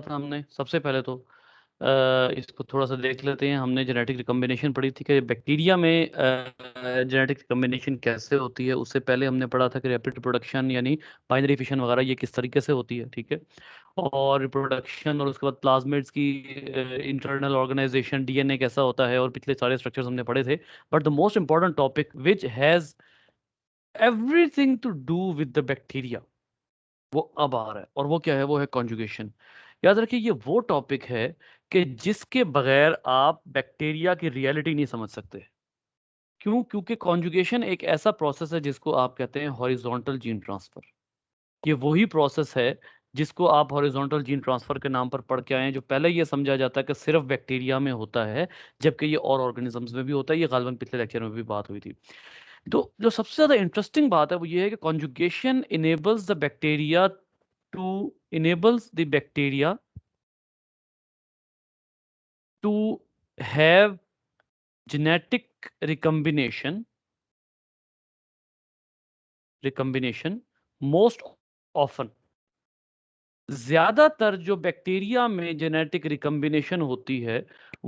था हमने सबसे पहले तो इसको थोड़ा सा देख लेते हैं। हमने जेनेटिक रिकम्बिनेशन पढ़ी थी कि बैक्टीरिया में जेनेटिक रिकम्बिनेशन कैसे होती है। उससे पहले हमने पढ़ा था कि रैपिड रिप्रोडक्शन यानी बाइनरी फिशन वगैरह ये किस तरीके से होती है, ठीक है। और रिप्रोडक्शन और उसके बाद प्लाज्मिड्स की इंटरनल ऑर्गेनाइजेशन, डीएनए कैसा होता है, और पिछले सारे स्ट्रक्चर्स हमने पढ़े थे। But the most important topic which has everything to do with the bacteria, वो अब आ रहा है, और वो क्या है? वो है कॉन्जुगेशन। याद रखिए, ये वो टॉपिक है कि जिसके बगैर आप बैक्टीरिया की रियलिटी नहीं समझ सकते। क्यों? क्योंकि कॉन्जुगेशन एक ऐसा प्रोसेस है जिसको आप कहते हैं हॉरिजॉन्टल जीन ट्रांसफर। ये वही प्रोसेस है जिसको आप हॉरिजॉन्टल जीन ट्रांसफर के नाम पर पढ़ के आए हैं, जो पहले ये समझा जाता है कि सिर्फ बैक्टीरिया में होता है, जबकि ये और ऑर्गेनिजम्स में भी होता है। ये गालिबन पिछले लेक्चर में भी बात हुई थी। तो जो सबसे ज्यादा इंटरेस्टिंग बात है वो ये है कि conjugation enables the bacteria to have genetic recombination most often। ज्यादातर जो बैक्टीरिया में जेनेटिक रिकम्बिनेशन होती है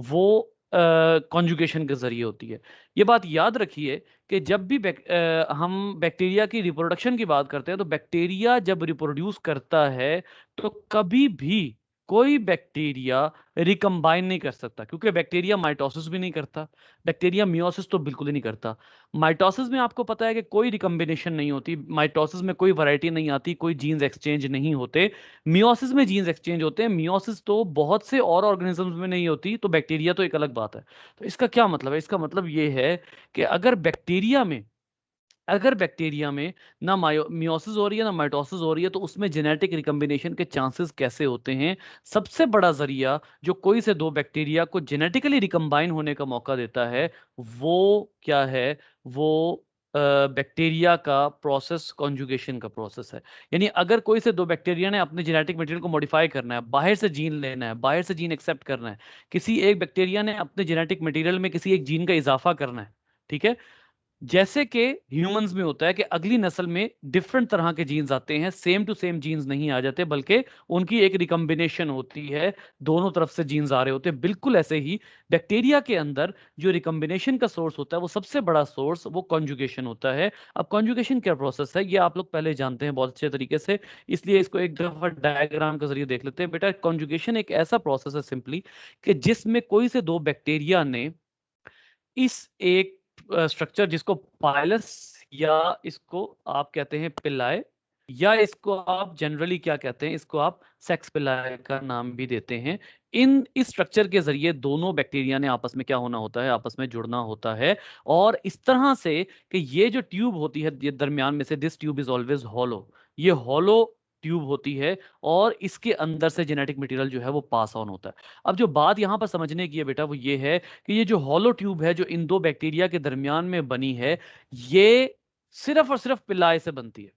वो कॉन्जुगेशन के जरिए होती है। ये बात याद रखिए कि जब भी हम बैक्टीरिया की रिप्रोडक्शन की बात करते हैं, तो बैक्टीरिया जब रिप्रोड्यूस करता है तो कभी भी कोई बैक्टीरिया रिकम्बाइन नहीं कर सकता, क्योंकि बैक्टीरिया माइटोसिस भी नहीं करता। बैक्टीरिया मियोसिस तो बिल्कुल ही नहीं करता। माइटोसिस में आपको पता है कि कोई रिकम्बिनेशन नहीं होती, माइटोसिस में कोई वैरायटी नहीं आती, कोई जीन्स एक्सचेंज नहीं होते। मियोसिस में जीन्स एक्सचेंज होते हैं। मियोसिस तो बहुत से और ऑर्गेनिजम्स में नहीं होती, तो बैक्टीरिया तो एक अलग बात है। तो इसका क्या मतलब है? इसका मतलब ये है कि अगर बैक्टीरिया में ना मियोसिस हो रही है ना माइटोसिस हो रही है, तो उसमें जेनेटिक रिकम्बिनेशन के चांसेस कैसे होते हैं? सबसे बड़ा जरिया जो कोई से दो बैक्टीरिया को जेनेटिकली रिकम्बाइन होने का मौका देता है, वो क्या है? वो बैक्टीरिया का प्रोसेस कॉन्जुगेशन का प्रोसेस है। यानी अगर कोई से दो बैक्टीरिया ने अपने जेनेटिक मटेरियल को मॉडिफाई करना है, बाहर से जीन लेना है, बाहर से जीन एक्सेप्ट करना है, किसी एक बैक्टीरिया ने अपने जेनेटिक मटेरियल में किसी एक जीन का इजाफा करना है, ठीक है। जैसे कि ह्यूमंस में होता है कि अगली नस्ल में डिफरेंट तरह के जीन्स आते हैं, सेम टू सेम जीन्स नहीं आ जाते, बल्कि उनकी एक रिकम्बिनेशन होती है, दोनों तरफ से जीन्स आ रहे होते हैं। बिल्कुल ऐसे ही बैक्टीरिया के अंदर जो रिकम्बिनेशन का सोर्स होता है, वो सबसे बड़ा सोर्स वो कॉन्जुगेशन होता है। अब कॉन्जुगेशन क्या प्रोसेस है, ये आप लोग पहले जानते हैं बहुत अच्छे तरीके से, इसलिए इसको एक दफा डायग्राम के जरिए देख लेते हैं। बेटा, कॉन्जुगेशन एक ऐसा प्रोसेस है सिंपली कि जिसमें कोई से दो बैक्टीरिया ने इस एक स्ट्रक्चर जिसको पाइलस, या इसको आप कहते हैं पिलाए, या इसको आप जनरली क्या कहते हैं, इसको आप सेक्स पिलाए का नाम भी देते हैं। इस स्ट्रक्चर के जरिए दोनों बैक्टीरिया ने आपस में क्या होना होता है? आपस में जुड़ना होता है। और इस तरह से कि ये जो ट्यूब होती है ये दरमियान में से, this tube is always hollow, ये हॉलो ट्यूब होती है, और इसके अंदर से जेनेटिक मटेरियल जो है वो पास ऑन होता है। अब जो बात यहां पर समझने की है बेटा, वो ये है कि ये जो हॉलो ट्यूब है जो इन दो बैक्टीरिया के दरमियान में बनी है, ये सिर्फ और सिर्फ पिलाए से बनती है।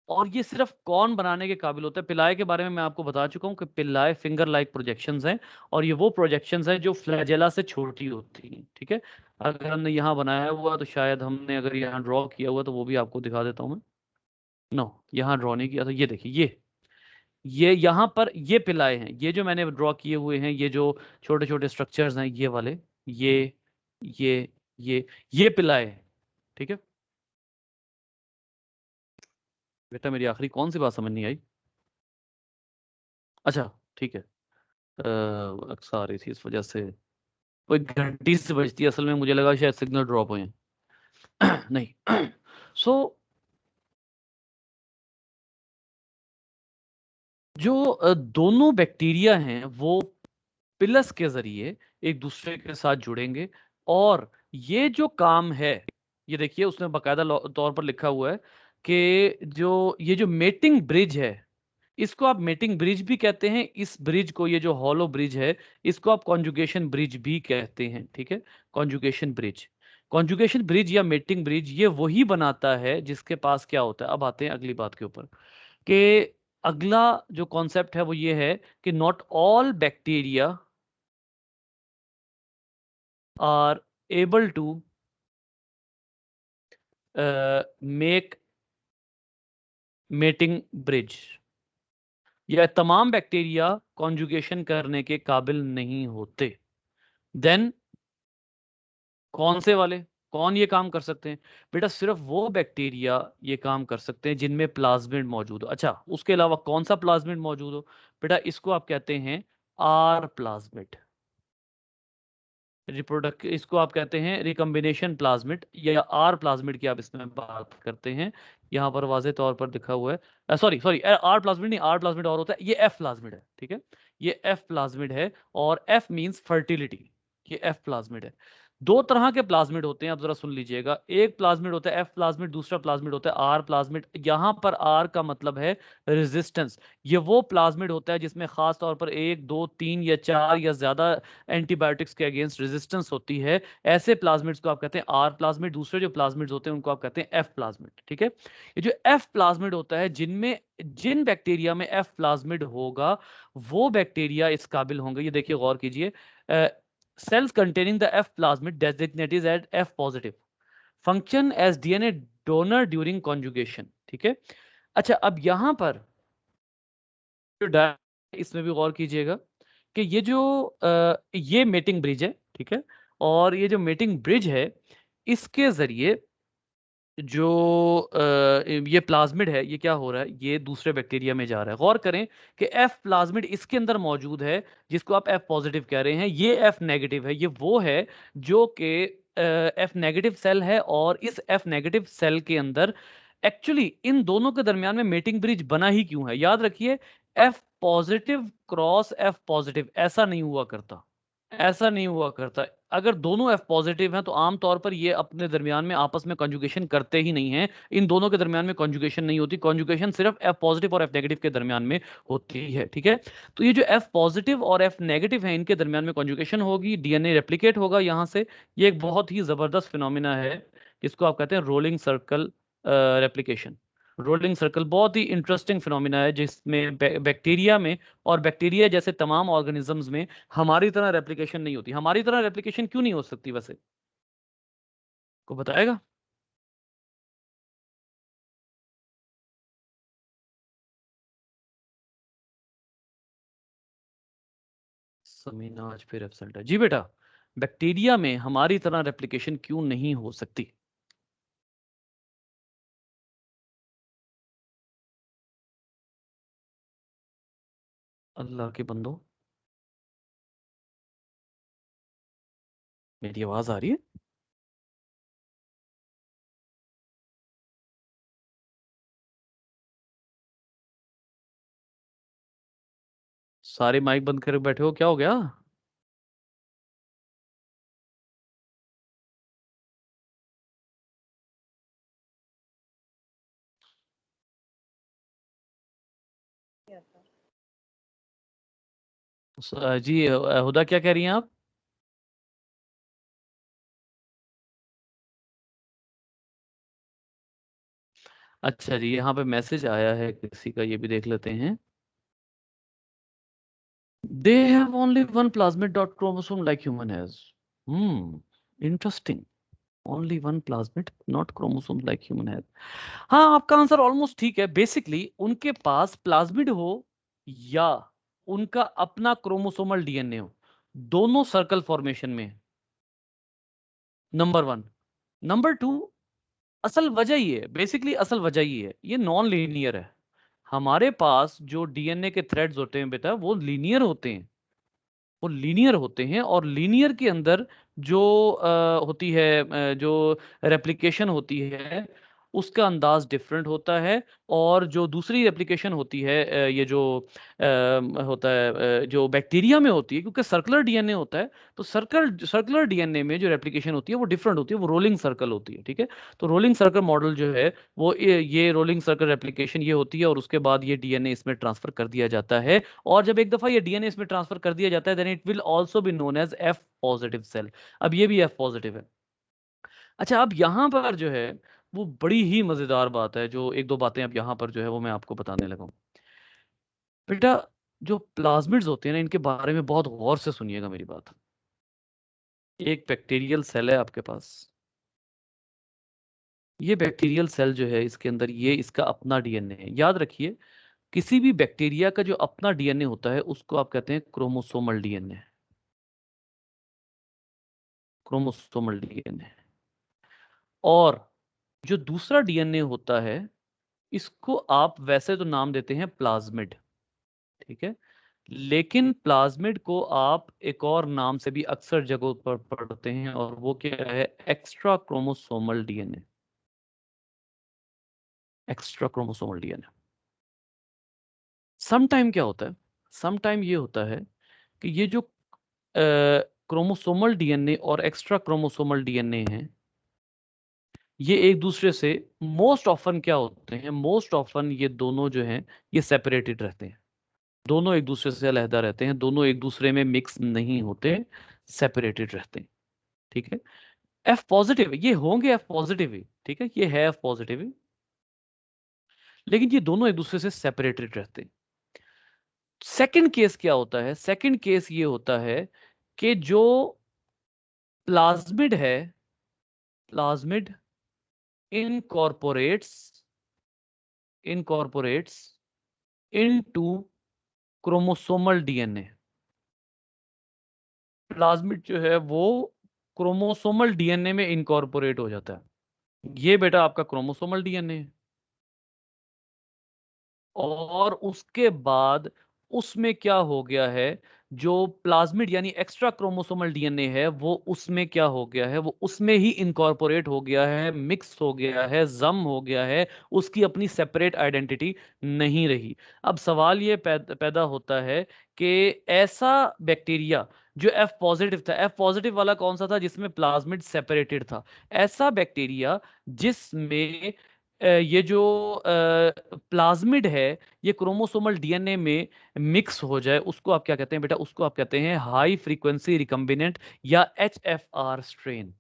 और ये सिर्फ कौन बनाने के काबिल होता है? पिलाए के बारे में मैं आपको बता चुका हूं कि पिलाए फिंगर लाइक प्रोजेक्शंस हैं, और ये वो प्रोजेक्शंस हैं जो फ्लैजेला से छोटी होती हैं, ठीक है। अगर हमने यहाँ बनाया हुआ तो शायद हमने अगर यहाँ ड्रॉ किया हुआ तो वो भी आपको दिखा देता हूं मैं। नो, यहाँ ड्रॉ नहीं किया था। ये देखिए, ये यहाँ पर ये पिलाए हैं, ये जो मैंने ड्रॉ किए हुए हैं, ये जो छोटे छोटे स्ट्रक्चर्स हैं ये वाले, ये ये ये ये पिलाए हैं, ठीक है। बेटा, मेरी आखिरी कौन सी बात समझ नहीं आई? अच्छा, ठीक है। अक्सर आ रही थी इस वजह से, कोई घंटी से बजती है, असल में मुझे लगा शायद सिग्नल ड्रॉप हुए हैं। नहीं। सो जो दोनों बैक्टीरिया हैं वो पिलस के जरिए एक दूसरे के साथ जुड़ेंगे। और ये जो काम है, ये देखिए उसने बकायदा तौर पर लिखा हुआ है कि जो ये जो मेटिंग ब्रिज है, इसको आप मेटिंग ब्रिज भी कहते हैं। इस ब्रिज को, ये जो हॉलो ब्रिज है, इसको आप कॉन्जुगेशन ब्रिज भी कहते हैं, ठीक है। कॉन्जुगेशन ब्रिज या मेटिंग ब्रिज ये वही बनाता है जिसके पास क्या होता है। अब आते हैं अगली बात के ऊपर कि अगला जो कॉन्सेप्ट है वो ये है कि not all bacteria are able to make mating bridge। या तमाम बैक्टीरिया कॉन्जुगेशन करने के काबिल नहीं होते, देन कौन से वाले, कौन ये काम कर सकते हैं? बेटा सिर्फ वो बैक्टीरिया ये काम कर सकते हैं जिनमें प्लाज्मिड मौजूद हो। अच्छा, उसके अलावा कौन सा प्लाज्मिड मौजूद हो? बेटा इसको आप कहते हैं आर प्लाज्मिड। रिप्रोडक्ट इसको आप कहते हैं रिकम्बिनेशन प्लाज्मिड या आर प्लाज्मिड की आप इसमें बात करते हैं। यहाँ पर वाज़े तौर पर लिखा हुआ है, सॉरी सॉरी, आर प्लाज्मिड नहीं, आर प्लाज्मिड और होता है, ये एफ प्लाज्मिड है, ठीक है, ये एफ प्लाज्मिड है, और एफ मींस फर्टिलिटी, ये एफ प्लाज्मिड है। दो तरह के प्लाज्मिड होते हैं, आप जरा सुन लीजिएगा। एक प्लाज्मिड होता है एफ प्लाज्मिड, दूसरा प्लाज्मिड होता है आर प्लाज्मिड। यहाँ पर आर का मतलब है रेजिस्टेंस। ये वो प्लाज्मिड होता है जिसमें खास तौर पर एक, दो, तीन या चार या ज्यादा एंटीबायोटिक्स के अगेंस्ट रेजिस्टेंस होती है। ऐसे प्लाज्मिड्स को आप कहते हैं आर प्लाज्मिड। दूसरे जो प्लाज्मिड्स होते हैं उनको आप कहते हैं एफ प्लाज्मिड, ठीक है। ये जो एफ प्लाज्मिड होता है, जिनमें जिन बैक्टीरिया में एफ प्लाज्मिड होगा वो बैक्टीरिया इस काबिल होंगे, ये देखिए गौर कीजिए, cells containing the F plasmid designated as F positive function as DNA donor during conjugation, ठीक है। अच्छा, अब यहां पर जो इसमें भी गौर कीजिएगा कि ये जो ये मेटिंग ब्रिज है, ठीक है, और ये जो मेटिंग ब्रिज है इसके जरिए जो ये प्लाज्मिड है, ये क्या हो रहा है, ये दूसरे बैक्टीरिया में जा रहा है। गौर करें कि एफ प्लाज्मिड इसके अंदर मौजूद है जिसको आप एफ पॉजिटिव कह रहे हैं, ये एफ नेगेटिव है, ये वो है जो कि एफ नेगेटिव सेल है, और इस एफ नेगेटिव सेल के अंदर एक्चुअली इन दोनों के दरमियान में मेटिंग ब्रिज बना ही क्यों है? याद रखिए, F positive cross F positive ऐसा नहीं हुआ करता, ऐसा नहीं हुआ करता। अगर दोनों एफ पॉजिटिव हैं तो आमतौर पर ये अपने दरमियान में आपस में कॉन्जुगेशन करते ही नहीं हैं। इन दोनों के दरमियान में कॉन्जुगेशन नहीं होती, कॉन्जुगेशन सिर्फ एफ पॉजिटिव और एफ नेगेटिव के दरमियान में होती है, ठीक है। तो ये जो एफ पॉजिटिव और एफ नेगेटिव है इनके दरमियान में कॉन्जुगेशन होगी, डीएनए रेप्लिकेट होगा यहाँ से। ये एक बहुत ही जबरदस्त फिनोमिना है जिसको आप कहते हैं rolling circle replication. Rolling circle बहुत ही इंटरेस्टिंग फिनोमिना है जिसमें बैक्टीरिया में और बैक्टीरिया जैसे तमाम ऑर्गेनिजम्स में हमारी तरह रेप्लिकेशन नहीं होती। हमारी तरह रेप्लिकेशन क्यों नहीं हो सकती वैसे, को बताएगा? समीना आज फिर एब्सेंट है जी। बेटा बैक्टीरिया में हमारी तरह रेप्लिकेशन क्यों नहीं हो सकती? अल्लाह के बंदो, मेरी आवाज आ रही है? सारे माइक बंद करके बैठे हो, क्या हो गया? जी हुदा क्या कह रही हैं आप? अच्छा जी, यहाँ पे मैसेज आया है किसी का, ये भी देख लेते हैं। They have only one plasmid dot chromosome like human has. Hmm, interesting. Only one plasmid, not chromosome like human has. हाँ, आपका आंसर ऑलमोस्ट ठीक है। बेसिकली उनके पास प्लाज्मिड हो या उनका अपना क्रोमोसोमल डीएनए हो, दोनों सर्कल फॉर्मेशन में है, नंबर वन। नंबर टू, असल वजह ये है, बेसिकली असल वजह ये है, ये नॉन लीनियर है। हमारे पास जो डीएनए के थ्रेड्स होते हैं बेटा, वो लीनियर होते हैं, वो लीनियर होते हैं, और लीनियर के अंदर जो होती है, जो रेप्लिकेशन होती है उसका अंदाज डिफरेंट होता है। और जो दूसरी रेप्लिकेशन होती है, ये जो होता है, जो बैक्टीरिया में होती है, क्योंकि सर्कुलर डीएनए होता है, तो सर्कुलर डीएनए में जो रेप्लिकेशन होती है वो डिफरेंट होती है, वो रोलिंग सर्कल होती है, ठीक है। तो रोलिंग सर्कल मॉडल जो है वो ये रोलिंग सर्कल रेप्लिकेशन ये होती है, और उसके बाद ये डीएनए इसमें ट्रांसफर कर दिया जाता है। और जब एक दफा ये डीएनए इसमें ट्रांसफर कर दिया जाता है, then it will also be known as F positive cell. अब ये भी एफ पॉजिटिव है। अच्छा, अब यहाँ पर जो है वो बड़ी ही मजेदार बात है, जो एक दो बातें अब यहाँ पर जो है वो मैं आपको बताने लगा हूँ। बेटा जो प्लाज्मिड्स होते हैं ना, इनके बारे में बहुत गौर से सुनिएगा मेरी बात। एक बैक्टीरियल सेल है आपके पास, ये बैक्टीरियल सेल जो है इसके अंदर ये इसका अपना डीएनए है, याद रखिए। किसी भी बैक्टीरिया का जो अपना डीएनए होता है उसको आप कहते हैं क्रोमोसोमल डीएनए। Chromosomal DNA. और जो दूसरा डीएनए होता है इसको आप वैसे तो नाम देते हैं प्लाज्मिड, ठीक है, लेकिन प्लाज्मिड को आप एक और नाम से भी अक्सर जगहों पर पढ़ते हैं और वो क्या है, extra chromosomal DNA. Extra chromosomal DNA. Some time क्या होता है, सम टाइम ये होता है कि ये जो क्रोमोसोमल डीएनए और एक्स्ट्रा क्रोमोसोमल डीएनए हैं, ये एक दूसरे से मोस्ट ऑफन क्या होते हैं, मोस्ट ऑफन ये दोनों जो हैं ये सेपरेटेड रहते हैं। दोनों एक दूसरे से अलहदा रहते हैं, दोनों एक दूसरे में मिक्स नहीं होते, सेपरेटेड रहते हैं, ठीक है। एफ पॉजिटिव ये होंगे, एफ पॉजिटिव ही, ठीक है, ये है एफ पॉजिटिव ही, लेकिन ये दोनों एक दूसरे से सेपरेटेड रहते हैं। सेकंड केस क्या होता है, सेकंड केस ये होता है कि जो प्लाज्मिड है, plasmid incorporates incorporates into chromosomal DNA. Plasmid जो है वो क्रोमोसोमल डीएनए में इनकॉर्पोरेट हो जाता है। ये बेटा आपका क्रोमोसोमल डीएनए है। और उसके बाद उसमें क्या हो गया है, जो प्लाज्मिड यानी एक्स्ट्रा क्रोमोसोमल डीएनए है वो उसमें क्या हो गया है, वो उसमें ही इनकॉर्पोरेट हो गया है, मिक्स हो गया है, जम हो गया है, उसकी अपनी सेपरेट आइडेंटिटी नहीं रही। अब सवाल ये पैदा होता है कि ऐसा बैक्टीरिया जो एफ पॉजिटिव था, एफ पॉजिटिव वाला कौन सा था, जिसमें प्लाज्मिड सेपरेटेड था, ऐसा बैक्टीरिया जिसमें ये जो प्लाज्मिड है ये क्रोमोसोमल डीएनए में मिक्स हो जाए, उसको आप क्या कहते हैं बेटा, उसको आप कहते हैं हाई फ्रीक्वेंसी रिकम्बिनेंट या HFR strain.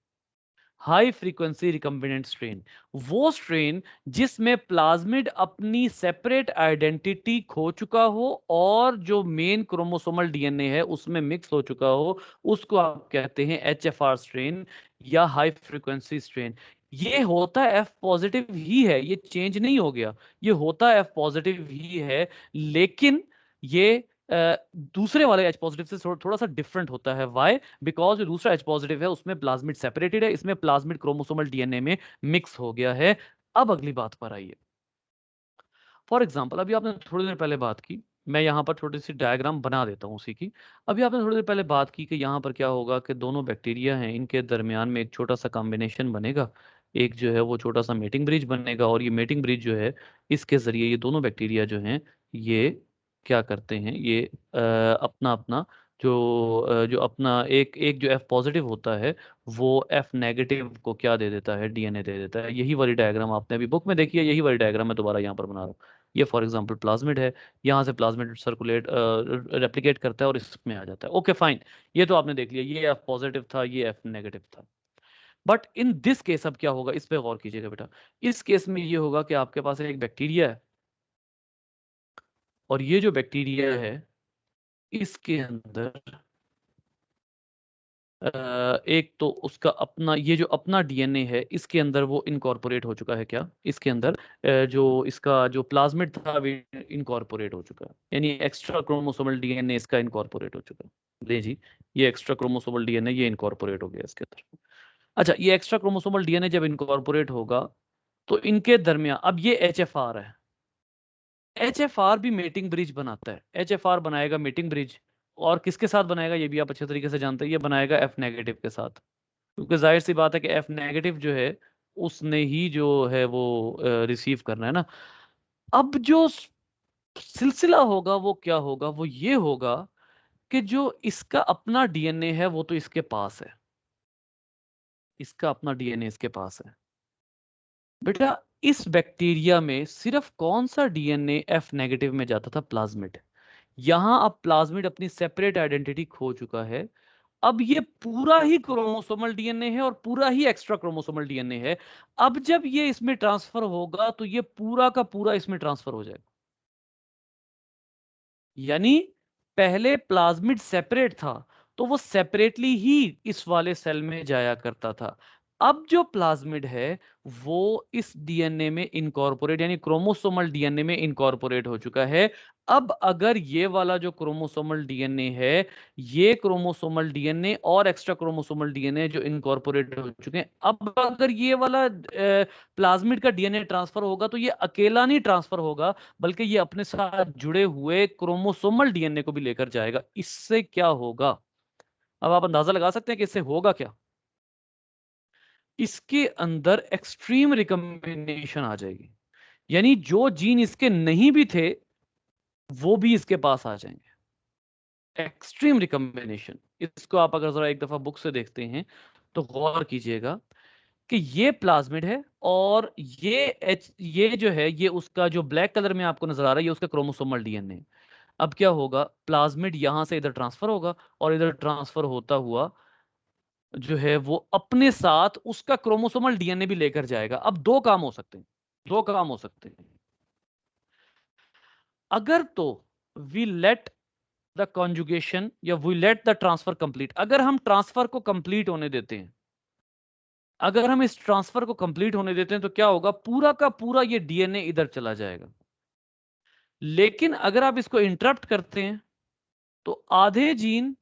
High frequency recombinant strain, वो स्ट्रेन जिसमें प्लाज्मिड अपनी सेपरेट आइडेंटिटी खो चुका हो और जो मेन क्रोमोसोमल डीएनए है उसमें मिक्स हो चुका हो, उसको आप कहते हैं एचएफआर स्ट्रेन या हाई फ्रीक्वेंसी स्ट्रेन। ये होता एफ पॉजिटिव ही है, ये चेंज नहीं हो गया, ये होता एफ पॉजिटिव ही है, लेकिन ये दूसरे वाले एच पॉजिटिव से थोड़ा सा डिफरेंट होता है। वाई? बिकॉज जो दूसरा एच पॉजिटिव है उसमें प्लाज्मिड सेपरेटेड है, इसमें प्लाज्मिड क्रोमोसोमल डीएनए में मिक्स हो गया है। अब अगली बात पर आइए। फॉर एग्जाम्पल अभी आपने थोड़ी देर पहले बात की, मैं यहाँ पर छोटी सी डायग्राम बना देता हूँ उसी की। अभी आपने थोड़ी देर पहले बात की कि यहाँ पर क्या होगा कि दोनों बैक्टीरिया हैं, इनके दरमियान में एक छोटा सा कॉम्बिनेशन बनेगा, एक जो है वो छोटा सा मेटिंग ब्रिज बनेगा, और ये मेटिंग ब्रिज जो है इसके जरिए ये दोनों बैक्टीरिया जो हैं ये क्या करते हैं, ये अपना अपना जो अपना एक एक जो एफ पॉजिटिव होता है वो एफ नेगेटिव को क्या दे देता है, डीएनए दे देता है। यही वाली डायग्राम आपने अभी बुक में देखी है, यही वाली डायग्राम मैं दोबारा यहाँ पर बना रहा हूँ। ये फॉर एग्जांपल प्लाज्मिड है, यहाँ से प्लाज्मिड सर्कुलेट रेप्लिकेट करता है और इसमें आ जाता है। ओके फाइन, ये तो आपने देख लिया, ये एफ पॉजिटिव था, ये एफ नेगेटिव था। बट इन दिस केस अब क्या होगा, इस पे गौर कीजिएगा बेटा। इस केस में ये होगा कि आपके पास एक बैक्टीरिया है, और ये जो बैक्टीरिया है इसके अंदर एक तो उसका अपना ये जो अपना डीएनए है इसके अंदर वो इनकॉर्पोरेट हो चुका है, क्या इसके अंदर जो इसका जो प्लाज्मिड था वो इनकॉर्पोरेट हो चुका है, यानी एक्स्ट्रा क्रोमोसोमल डीएनए इसका इनकॉर्पोरेट हो चुका है। ले जी, ये एक्स्ट्रा क्रोमोसोमल डीएनए ये इनकॉर्पोरेट हो गया इसके अंदर। अच्छा, ये एक्स्ट्रा क्रोमोसोमल डीएनए जब इनकॉर्पोरेट होगा तो इनके दरमियान अब ये एचएफआर है, एचएफआर भी मेटिंग ब्रिज बनाता है, एचएफआर बनाएगा मेटिंग ब्रिज, और किसके साथ बनाएगा ये भी आप अच्छे तरीके से जानते हैं, ये बनाएगा एफ नेगेटिव के साथ, क्योंकि जाहिर सी बात है कि एफ नेगेटिव जो है उसने ही जो है वो रिसीव करना है ना। अब जो सिलसिला होगा वो क्या होगा, वो ये होगा कि जो इसका अपना डीएनए है वो तो इसके पास है, इसका अपना डीएनए इसके पास है बेटा। इस बैक्टीरिया में सिर्फ कौन सा डीएनए एफ नेगेटिव में जाता था, प्लाज्मिड। यहां अब प्लाज्मिड अपनी सेपरेट आइडेंटिटी खो चुका है, अब ये पूरा ही क्रोमोसोमल डीएनए है और पूरा ही एक्स्ट्रा क्रोमोसोमल डीएनए है। अब जब ये इसमें ट्रांसफर होगा तो ये पूरा का पूरा इसमें ट्रांसफर हो जाएगा, यानी पहले प्लाज्मिड सेपरेट था तो वो सेपरेटली ही इस वाले सेल में जाया करता था, अब जो प्लाज्मिड है वो इस डीएनए में इनकॉर्पोरेट यानी क्रोमोसोमल डीएनए में इनकॉर्पोरेट हो चुका है। अब अगर ये वाला जो क्रोमोसोमल डीएनए है, ये क्रोमोसोमल डीएनए और एक्स्ट्रा क्रोमोसोमल डीएनए जो इनकॉर्पोरेट हो चुके हैं, अब अगर ये वाला प्लाज्मिड का डीएनए ट्रांसफर होगा तो ये अकेला नहीं ट्रांसफर होगा, बल्कि ये अपने साथ जुड़े हुए क्रोमोसोमल डीएनए को भी लेकर जाएगा। इससे क्या होगा? अब आप अंदाजा लगा सकते हैं कि इससे होगा क्या? इसके अंदर एक्सट्रीम रिकॉम्बिनेशन आ जाएगी, यानी जो जीन इसके नहीं भी थे वो भी इसके पास आ जाएंगे। एक्सट्रीम रिकॉम्बिनेशन, इसको आप अगर जरा एक दफा बुक से देखते हैं तो गौर कीजिएगा कि ये प्लाज्मिड है और ये जो है, ये उसका जो ब्लैक कलर में आपको नजर आ रहा है, ये उसका क्रोमोसोमल डीएनए। अब क्या होगा? प्लाज्मिड यहां से इधर ट्रांसफर होगा और इधर ट्रांसफर होता हुआ जो है वो अपने साथ उसका क्रोमोसोमल डीएनए भी लेकर जाएगा। अब दो काम हो सकते हैं, दो काम हो सकते हैं। अगर तो वी लेट द कॉन्जुगेशन या we let the transfer complete, अगर हम ट्रांसफर को कंप्लीट होने देते हैं, अगर हम इस ट्रांसफर को कंप्लीट होने देते हैं तो क्या होगा? पूरा का पूरा ये डीएनए इधर चला जाएगा। लेकिन अगर आप इसको इंटरप्ट करते हैं तो आधे जीन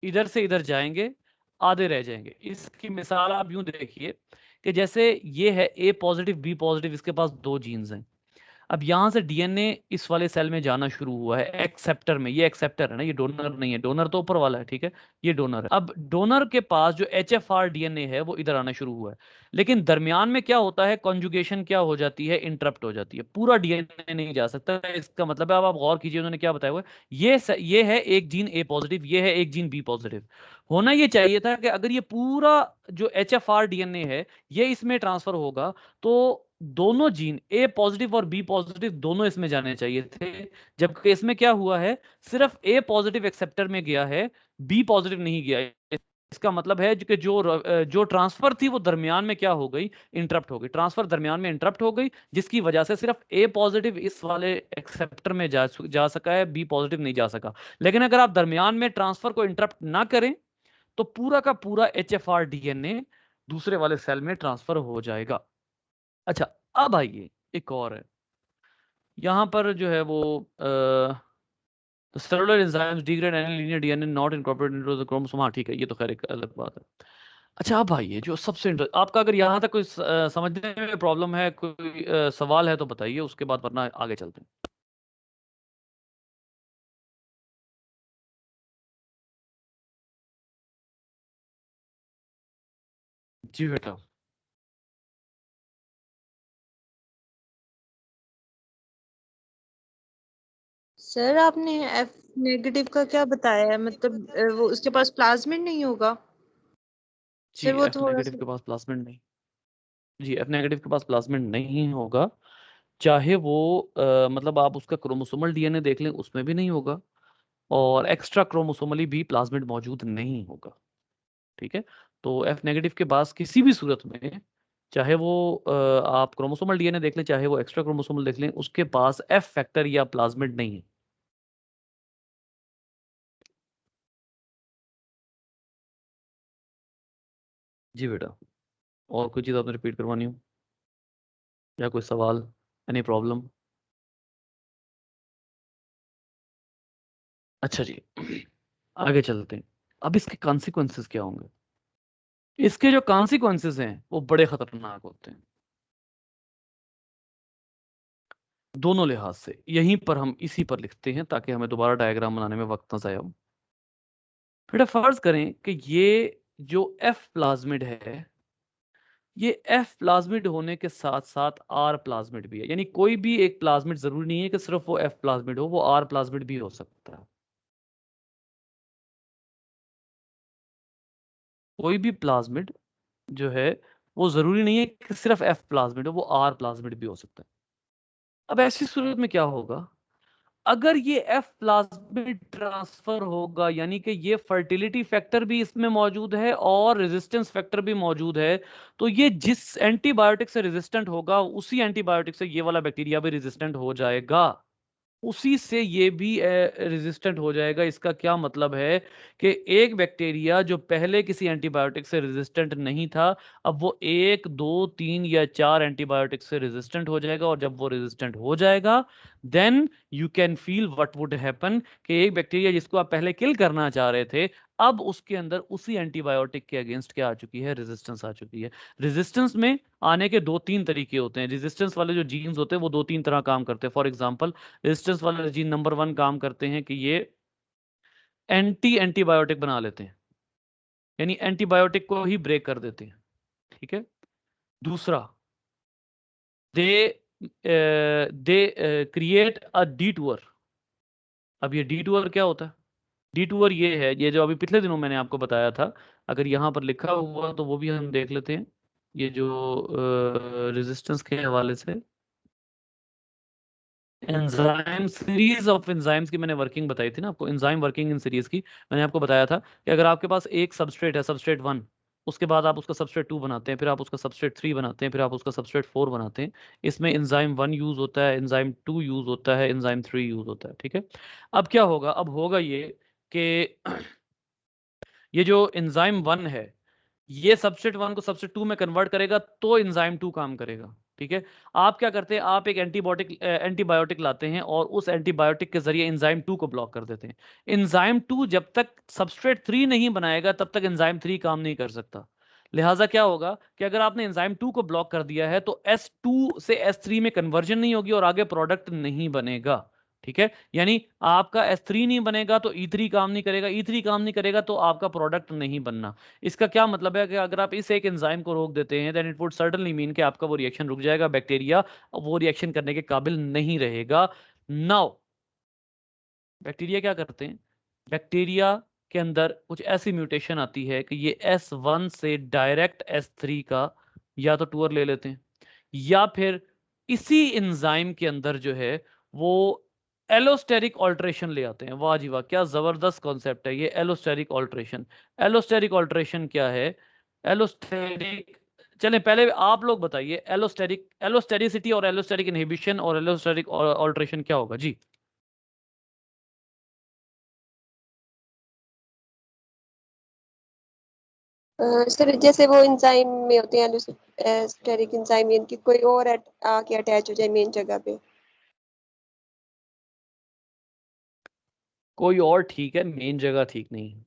इधर से इधर जाएंगे, आधे रह जाएंगे। इसकी मिसाल आप यूं देखिए कि जैसे ये है ए पॉजिटिव बी पॉजिटिव, इसके पास दो जीन्स हैं। अब यहां से डीएनए इस वाले सेल में जाना शुरू हुआ है एक्सेप्टर में। ये एक्सेप्टर है ना, ये डोनर नहीं है। डोनर तो ऊपर वाला है, ठीक है, ये डोनर है। अब डोनर के पास जो एचएफआर डीएनए है वो इधर आना शुरू हुआ है, लेकिन दरमियान में क्या होता है? कॉन्जुगेशन क्या हो जाती है? इंटरप्ट हो जाती है, पूरा डीएनए नहीं जा सकता। इसका मतलब है, अब आप गौर कीजिए उन्होंने क्या बताया हुआ है। ये है एक जीन ए पॉजिटिव, ये है एक जीन बी पॉजिटिव। होना ये चाहिए था कि अगर ये पूरा जो एचएफआर डीएनए है ये इसमें ट्रांसफर होगा तो दोनों जीन ए पॉजिटिव और बी पॉजिटिव दोनों इसमें जाने चाहिए थे। जबकि इसमें क्या हुआ है? सिर्फ ए पॉजिटिव एक्सेप्टर में गया है, बी पॉजिटिव नहीं गया। इसका मतलब है कि जो ट्रांसफर थी वो दरमियान में क्या हो गई? इंटरप्ट हो गई। ट्रांसफर दरमियान में इंटरप्ट हो गई, जिसकी वजह से सिर्फ ए पॉजिटिव इस वाले एक्सेप्टर में जा सका है, बी पॉजिटिव नहीं जा सका। लेकिन अगर आप दरमियान में ट्रांसफर को इंटरप्ट ना करें तो पूरा का पूरा एचएफआर डीएनए दूसरे वाले सेल में ट्रांसफर हो जाएगा। अच्छा, अब आइए एक और है यहां पर जो है वो cellular enzymes degrade any linear DNA not incorporated into the chromosome. हाँ ठीक है, ये तो खैर एक अलग बात है। अच्छा, अब आइए जो सबसे आपका अगर यहां तक कोई समझने में प्रॉब्लम है, कोई सवाल है तो बताइए, उसके बाद वरना आगे चलते हैं। जी बेटा। सर आपने एफ नेगेटिव का क्या बताया है? मतलब वो उसके पास प्लाज्मिड नहीं होगा? जी, सर वो एफ थोड़ा नेगेटिव सा। के पास प्लाज्मिड नहीं। जी, एफ नेगेटिव के पास प्लाज्मिड नहीं होगा। चाहे वो मतलब आप उसका क्रोमोसोमल डीएनए देख लें, उसमें भी नहीं होगा। और एक्स्ट्रा क्रोमोसोमली भी प्लाज्मिड मौजूद नहीं होगा। ठीक है, तो एफ नेगेटिव के पास किसी भी सूरत में, चाहे वो आप क्रोमोसोमल डीएनए देख लें, चाहे वो एक्स्ट्रा क्रोमोसोमल देख लें, उसके पास एफ फैक्टर या प्लाज्मिड नहीं है। जी बेटा। और कोई चीज़ आपने रिपीट करवानी हो या कोई सवाल, एनी प्रॉब्लम? अच्छा जी, आगे चलते हैं। अब इसके कॉन्सिक्वेंसेस क्या होंगे? इसके जो कॉन्सिक्वेंसेस हैं वो बड़े खतरनाक होते हैं, दोनों लिहाज से। यहीं पर हम इसी पर लिखते हैं ताकि हमें दोबारा डायग्राम बनाने में वक्त ना जाए हो। बेटा फर्ज करें कि ये जो एफ प्लाज्मिड है, ये एफ प्लाज्मिड होने के साथ साथ आर प्लाज्मिड भी है। यानी कोई भी एक प्लाज्मिड जरूरी नहीं है कि सिर्फ वो एफ प्लाज्मिड हो, वो आर प्लाज्मिड भी हो सकता है। कोई भी प्लाज्मिड जो है वो जरूरी नहीं है कि सिर्फ एफ प्लाज्मिड हो, वो आर प्लाज्मिड भी हो सकता है। अब ऐसी सूरत में क्या होगा? अगर ये एफ प्लाज्मिड ट्रांसफर होगा, यानी कि ये फर्टिलिटी फैक्टर भी इसमें मौजूद है और रेजिस्टेंस फैक्टर भी मौजूद है, तो ये जिस एंटीबायोटिक से रेजिस्टेंट होगा उसी एंटीबायोटिक से ये वाला बैक्टीरिया भी रेजिस्टेंट हो जाएगा। उसी से ये भी रेजिस्टेंट हो जाएगा। इसका क्या मतलब है कि एक बैक्टीरिया जो पहले किसी एंटीबायोटिक से रेजिस्टेंट नहीं था, अब वो 1, 2, 3 या 4 एंटीबायोटिक से रेजिस्टेंट हो जाएगा। और जब वो रेजिस्टेंट हो जाएगा, then you can feel what would happen कि एक बैक्टीरिया जिसको आप पहले किल करना चाह रहे थे, अब उसके अंदर उसी एंटीबायोटिक के अगेंस्ट क्या आ चुकी है? रेजिस्टेंस आ चुकी है। रेजिस्टेंस में आने के 2-3 तरीके होते हैं। रेजिस्टेंस वाले जो जीन्स होते हैं वो 2-3 तरह काम करते हैं। फॉर एग्जांपल, रेजिस्टेंस वाले जीन नंबर 1 काम करते हैं कि ये एंटीबायोटिक बना लेते हैं, यानी एंटीबायोटिक को ही ब्रेक कर देते हैं। ठीक है। दूसरा, दे दे क्रिएट अ डिटूअर। अब ये डिटूअर क्या होता है? डिटूअर ये है, ये जो अभी पिछले दिनों मैंने आपको बताया था, अगर यहां पर लिखा हुआ तो वो भी हम देख लेते हैं। ये जो रेजिस्टेंस के हवाले से एंजाइम सीरीज ऑफ एंजाइम्स की मैंने वर्किंग बताई थी ना आपको, एंजाइम वर्किंग इन सीरीज की। मैंने आपको बताया था कि अगर आपके पास एक सबस्ट्रेट है, सबस्ट्रेट 1, उसके बाद आप उसका सबस्ट्रेट 2 बनाते हैं, फिर आप उसका सबस्ट्रेट 3 बनाते हैं, फिर आप उसका सबस्ट्रेट 4 बनाते हैं। इसमें एंजाइम 1 यूज होता है, एंजाइम 2 यूज होता है, एंजाइम 3 यूज होता है। ठीक है। अब क्या होगा? अब होगा ये कि ये जो एंजाइम 1 है, ये सबस्ट्रेट 1 को सबस्ट्रेट 2 में कन्वर्ट करेगा तो एंजाइम 2 काम करेगा। ठीक है। आप क्या करते हैं? आप एक एंटीबायोटिक लाते हैं और उस एंटीबायोटिक के जरिए एंजाइम 2 को ब्लॉक कर देते हैं। एंजाइम 2 जब तक सबस्ट्रेट 3 नहीं बनाएगा तब तक एंजाइम 3 काम नहीं कर सकता। लिहाजा क्या होगा कि अगर आपने एंजाइम 2 को ब्लॉक कर दिया है तो S2 से S3 में कन्वर्जन नहीं होगी और आगे प्रोडक्ट नहीं बनेगा। ठीक है। यानी आपका S3 नहीं बनेगा तो E3 काम नहीं करेगा, E3 काम नहीं करेगा तो आपका प्रोडक्ट नहीं बनना। इसका क्या मतलब है कि अगर आप इस एक एंजाइम को रोक देते हैं, then it would certainly mean कि आपका वो रिएक्शन रुक जाएगा, बैक्टीरिया वो रिएक्शन करने के काबिल नहीं रहेगा। नाउ बैक्टीरिया क्या करते हैं? बैक्टीरिया के अंदर कुछ ऐसी म्यूटेशन आती है कि ये S1 से डायरेक्ट S3 का या तो टूर ले लेते हैं, या फिर इसी एंजाइम के अंदर जो है वो एलोस्टेरिक ऑल्ट्रेशन ले आते हैं। वाह जी वाह, क्या जबरदस्त कॉन्सेप्ट है ये एलोस्टेरिक ऑल्ट्रेशन। एलोस्टेरिक ऑल्ट्रेशन क्या है? एलोस्टेरिक, चलें पहले आप लोग बताइए, एलोस्टेरिसिटी और एलोस्टेरिक इनहिबिशन और एलोस्टेरिक ऑल्ट्रेशन क्या होगा जी? सर जैसे वो एंजाइम में होते हैं एलोस्टेरिक एंजाइम, इनकी कोई और आके अटैच हो जाए मेन जगह पे। कोई और ठीक है, मेन जगह ठीक नहीं है।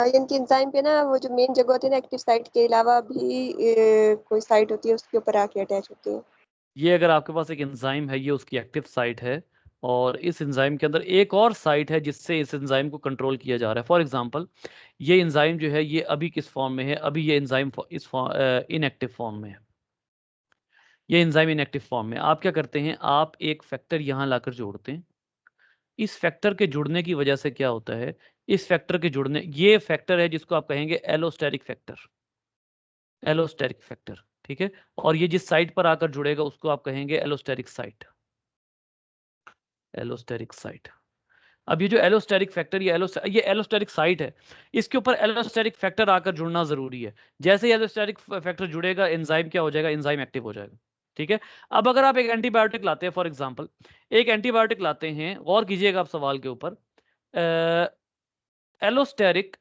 इनकी एंजाइम पे ना वो जो मेन जगह होती है ना, एक्टिव साइट के अलावा भी कोई साइट होती है उसके ऊपर आके अटैच होती है। ये अगर आपके पास एक एंजाइम है, ये उसकी एक्टिव साइट है, और इस एंजाइम के अंदर एक और साइट है जिससे इस एंजाइम को कंट्रोल किया जा रहा है। फॉर एग्जांपल, ये एंजाइम जो है ये अभी किस फॉर्म में है? अभी ये एंजाइम इस इनएक्टिव फॉर्म में है। ये एंजाइम इनएक्टिव फॉर्म में, आप क्या करते हैं? आप एक फैक्टर यहां लाकर जोड़ते हैं। इस फैक्टर के जुड़ने की वजह से क्या होता है? इस फैक्टर के जुड़ने, ये फैक्टर है जिसको आप कहेंगे एलोस्टेरिक फैक्टर। एलोस्टेरिक फैक्टर, ठीक है। और ये जिस साइट पर आकर जुड़ेगा उसको आप कहेंगे एलोस्टेरिक साइट। Allosteric site. अब ये जो एलोस्टेरिक फैक्टर, ये एलोस्टेरिक साइट है, इसके ऊपर एलोस्टेरिक फैक्टर आकर जुड़ना जरूरी है। जैसे ही एलोस्टेरिक फैक्टर जुड़ेगा, एंजाइम क्या हो जाएगा? एंजाइम एक्टिव हो जाएगा। ठीक है। अब अगर आप एक एंटीबायोटिक लाते हैं, फॉर एग्जांपल एक एंटीबायोटिक लाते हैं, गौर कीजिएगा आप सवाल के ऊपर, एलोस्टेरिक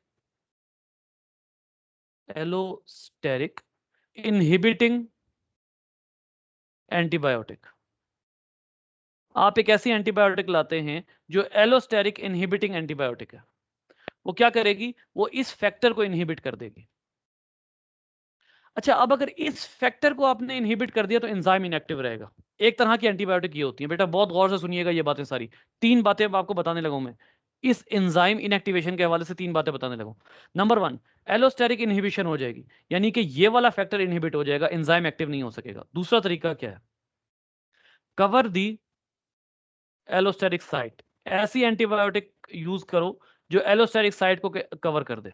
एलोस्टेरिक इनहिबिटिंग एंटीबायोटिक। आप एक ऐसी एंटीबायोटिक लाते हैं जो एलोस्टेरिक इनहिबिटिंग एंटीबायोटिक है। वो क्या करेगी? वो इस फैक्टर को इनहिबिट कर देगी। अच्छा, अब अगर इस फैक्टर को आपने इनहिबिट कर दिया तो एंजाइम इनएक्टिव रहेगा। एक तरह की एंटीबायोटिक ये होती है, बेटा बहुत गौर से सुनिएगा ये बातें सारी। 3 बातें अब आपको बताने लगा हूं मैं। इस एंजाइम इनएक्टिवेशन के हवाले से 3 बातें बताने लगा। नंबर 1, एलोस्टेरिक इनहिबिशन हो जाएगी, यानी कि ये वाला फैक्टर इनहिबिट हो जाएगा, एंजाइम एक्टिव नहीं हो सकेगा। दूसरा तरीका क्या है? Cover the allosteric site. ऐसी एंटीबायोटिक यूज करो जो एलोस्टेरिक साइट को कवर कर दे।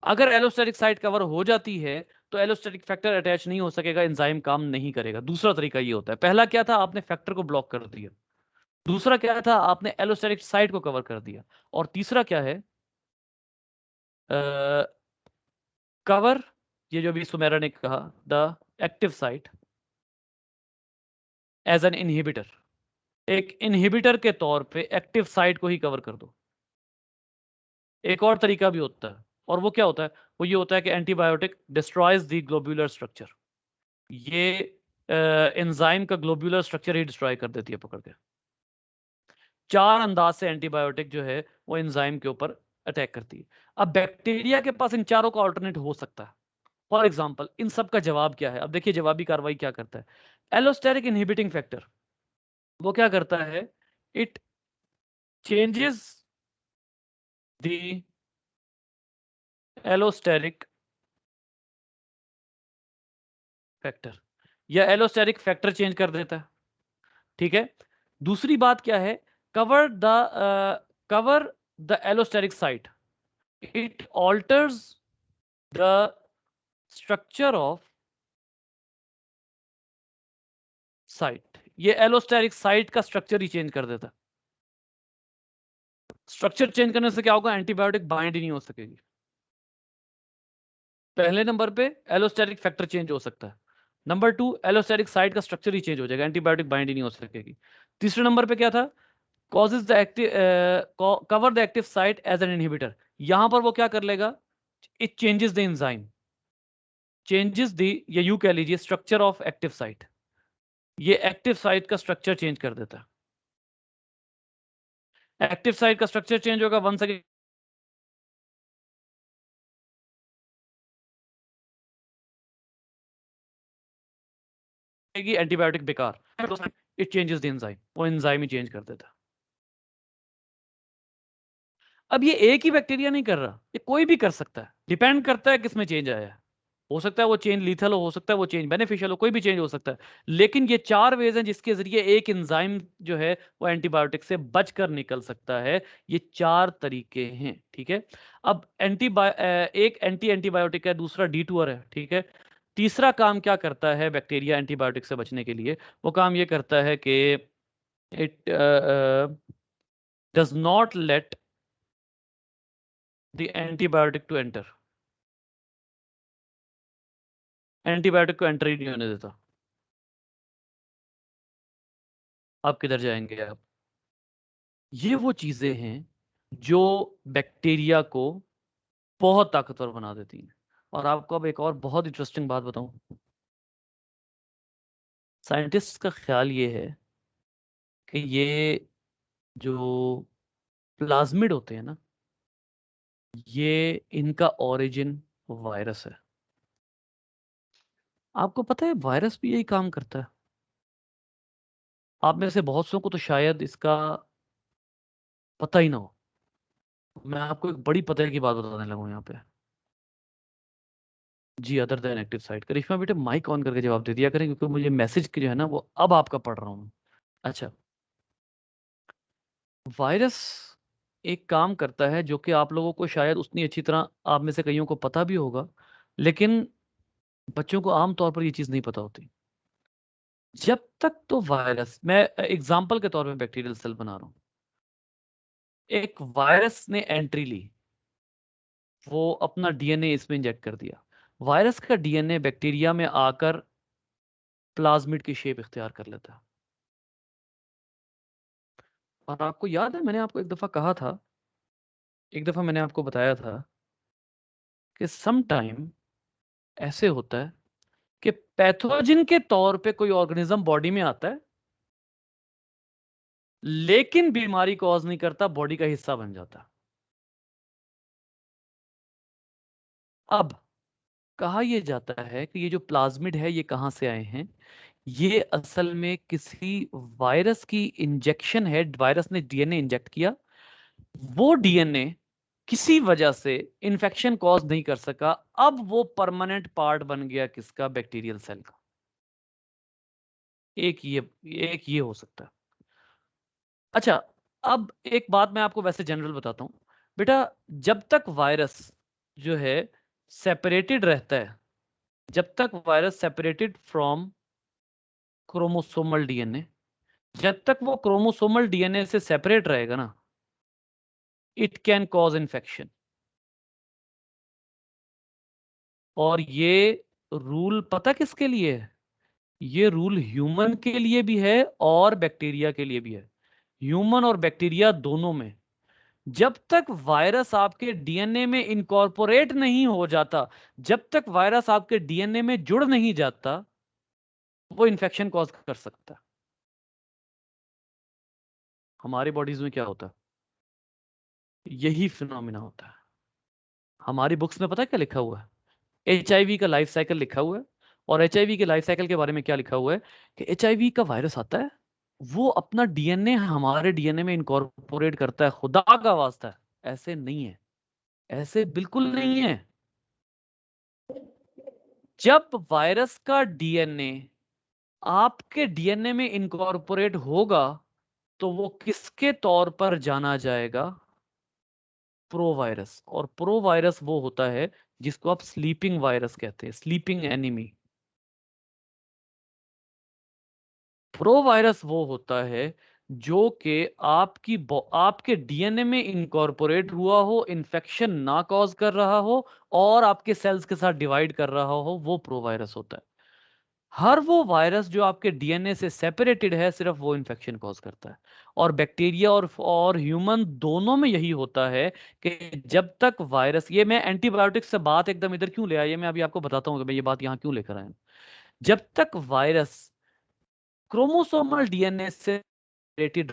अगर एलोस्टेरिक साइट कवर हो जाती है तो एलोस्टेरिक फैक्टर अटैच नहीं हो सकेगा, एंजाइम काम नहीं करेगा। दूसरा तरीका ये होता है। पहला क्या था? आपने फैक्टर को ब्लॉक कर दिया। दूसरा क्या था? आपने एलोस्टेरिक साइट को कवर कर दिया। और तीसरा क्या है? कवर, ये जो भी सुमेरा ने कहा, the active site as an inhibitor, एक इनहिबिटर के तौर पे एक्टिव साइट को ही कवर कर दो। एक और तरीका भी होता है, और वो क्या होता है? वो ये होता है कि antibiotic destroys the globular structure. ये एंजाइम का ग्लोब्यूलर स्ट्रक्चर ही डिस्ट्रॉय कर देती है पकड़ के। 4 अंदाज से एंटीबायोटिक जो है वो एंजाइम के ऊपर अटैक करती है। अब बैक्टीरिया के पास इन चारों का ऑल्टरनेट हो सकता है। फॉर एग्जाम्पल, इन सब का जवाब क्या है? अब देखिए जवाबी कार्रवाई क्या करता है। एलोस्टेरिक इनहिबिटिंग फैक्टर वो क्या करता है? It changes the allosteric factor, या एलोस्टेरिक फैक्टर चेंज कर देता है। ठीक है। दूसरी बात क्या है? Cover the allosteric site, it alters the structure of site. ये एलोस्टेरिक साइट का स्ट्रक्चर ही चेंज कर देता है। स्ट्रक्चर चेंज करने से क्या होगा? एंटीबायोटिक बाइंड ही नहीं हो सकेगी। पहले नंबर पे एलोस्टेरिक फैक्टर चेंज हो सकता है। नंबर 2, एलोस्टेरिक साइट का स्ट्रक्चर ही चेंज हो जाएगा, एंटीबायोटिक बाइंड ही नहीं हो सकेगी। तीसरे नंबर पे क्या था? Causes the active, cover the active site as an inhibitor. यहां पर वो क्या कर लेगा? It changes the enzyme, changes the, या यू कह लीजिए स्ट्रक्चर ऑफ एक्टिव साइट। ये एक्टिव साइट का स्ट्रक्चर चेंज कर देता है। एक्टिव साइट का स्ट्रक्चर चेंज होगा, वंस अगेन एंटीबायोटिक बेकार, इट चेंजेस द एंजाइम, वो एंजाइम ही चेंज कर देता है। अब ये एक ही बैक्टीरिया नहीं कर रहा, ये कोई भी कर सकता है, डिपेंड करता है किसमें चेंज आया है। हो सकता है वो चेंज लीथल हो सकता है वो चेंज बेनिफिशियल हो, कोई भी चेंज हो सकता है। लेकिन ये 4 वेज हैं जिसके जरिए एक एंजाइम जो है वो एंटीबायोटिक से बचकर निकल सकता है। ये 4 तरीके हैं। ठीक है। अब एक एंटीबायोटिक है, दूसरा डिटूअर है। ठीक है। तीसरा काम क्या करता है बैक्टीरिया एंटीबायोटिक से बचने के लिए? वो काम ये करता है कि it does not let the antibiotic to enter. Antibiotic को एंटर ही नहीं होने देता। आप किधर जाएंगे आप? ये वो चीजें हैं जो बैक्टीरिया को बहुत ताकतवर बना देती हैं। और आपको अब एक और बहुत इंटरेस्टिंग बात बताऊं। साइंटिस्ट का ख्याल ये है कि ये जो प्लाज्मिड होते हैं ना, ये इनका ओरिजिन वायरस है। आपको पता है वायरस भी यही काम करता है। आप में से बहुत सौ को तो शायद इसका पता ही ना हो। मैं आपको एक बड़ी पते की बात बताने लगा यहाँ पे। जी, अदर देन एक्टिव साइट। करिश्मा बेटे माइक ऑन करके जवाब दे दिया करें, क्योंकि मुझे मैसेज जो है ना वो अब आपका पढ़ रहा हूँ। अच्छा, वायरस एक काम करता है जो कि आप लोगों को शायद उतनी अच्छी तरह, आप में से कईयों को पता भी होगा, लेकिन बच्चों को आमतौर पर ये चीज़ नहीं पता होती। जब तक तो वायरस, मैं एग्जाम्पल के तौर पे बैक्टीरियल सेल बना रहा हूँ, एक वायरस ने एंट्री ली, वो अपना डीएनए इसमें इंजेक्ट कर दिया। वायरस का डीएनए बैक्टीरिया में आकर प्लाज्मिड की शेप इख्तियार कर लेता है। और आपको याद है मैंने आपको एक दफा कहा था, एक दफा मैंने आपको बताया था कि सम टाइम ऐसे होता है कि पैथोजन के तौर पे कोई ऑर्गेनिज्म बॉडी में आता है, लेकिन बीमारी कॉज नहीं करता, बॉडी का हिस्सा बन जाता है। अब कहा यह जाता है कि ये जो प्लाज्मिड है ये कहां से आए हैं? ये असल में किसी वायरस की इंजेक्शन है। वायरस ने डीएनए इंजेक्ट किया, वो डीएनए किसी वजह से इंफेक्शन कॉज नहीं कर सका, अब वो परमानेंट पार्ट बन गया किसका? बैक्टीरियल सेल का। एक ये हो सकता है। अच्छा, अब एक बात मैं आपको वैसे जनरल बताता हूं बेटा। जब तक वायरस जो है सेपरेटेड रहता है, जब तक virus separated from chromosomal DNA, जब तक वो क्रोमोसोमल डीएनए से सेपरेट रहेगा ना, इट कैन कॉज इन्फेक्शन। और ये रूल पता किसके लिए है? ये रूल ह्यूमन के लिए भी है और बैक्टीरिया के लिए भी है, ह्यूमन और बैक्टीरिया दोनों में। जब तक वायरस आपके डीएनए में इनकॉर्पोरेट नहीं हो जाता, जब तक वायरस आपके डीएनए में जुड़ नहीं जाता, वो इन्फेक्शन कॉज कर सकता है। हमारी बॉडीज में क्या होता है, यही फिनोमिना होता है। हमारी बुक्स में पता है क्या लिखा हुआ है, एचआईवी का लाइफ साइकिल लिखा हुआ है। और एचआईवी के लाइफ साइकिल के बारे में क्या लिखा हुआ है कि एचआईवी का वायरस आता है, वो अपना डीएनए हमारे डीएनए में इनकॉर्पोरेट करता है। खुदा का वास्ता है, ऐसे नहीं है, ऐसे बिल्कुल नहीं है। जब वायरस का डीएनए आपके डीएनए में इनकॉर्पोरेट होगा तो वो किसके तौर पर जाना जाएगा, प्रोवायरस। और प्रोवायरस वो होता है जिसको आप स्लीपिंग वायरस कहते हैं, स्लीपिंग एनिमी। प्रोवायरस वो होता है जो कि आपके डीएनए में इनकॉर्पोरेट हुआ हो, इन्फेक्शन ना कॉज कर रहा हो और आपके सेल्स के साथ डिवाइड कर रहा हो, वो प्रोवायरस होता है। हर वो वायरस जो आपके डीएनए से सेपरेटेड है, सिर्फ वो इन्फेक्शन कॉज करता है। और बैक्टीरिया और ह्यूमन दोनों में यही होता है कि जब तक वायरस, ये मैं एंटीबायोटिक्स से बात एकदम इधर क्यों ले आया, ये मैं अभी आपको बताता हूँ कि मैं ये बात यहाँ क्यों लेकर आया हूं। जब तक वायरस क्रोमोसोमल डीएनए से रिलेटेड,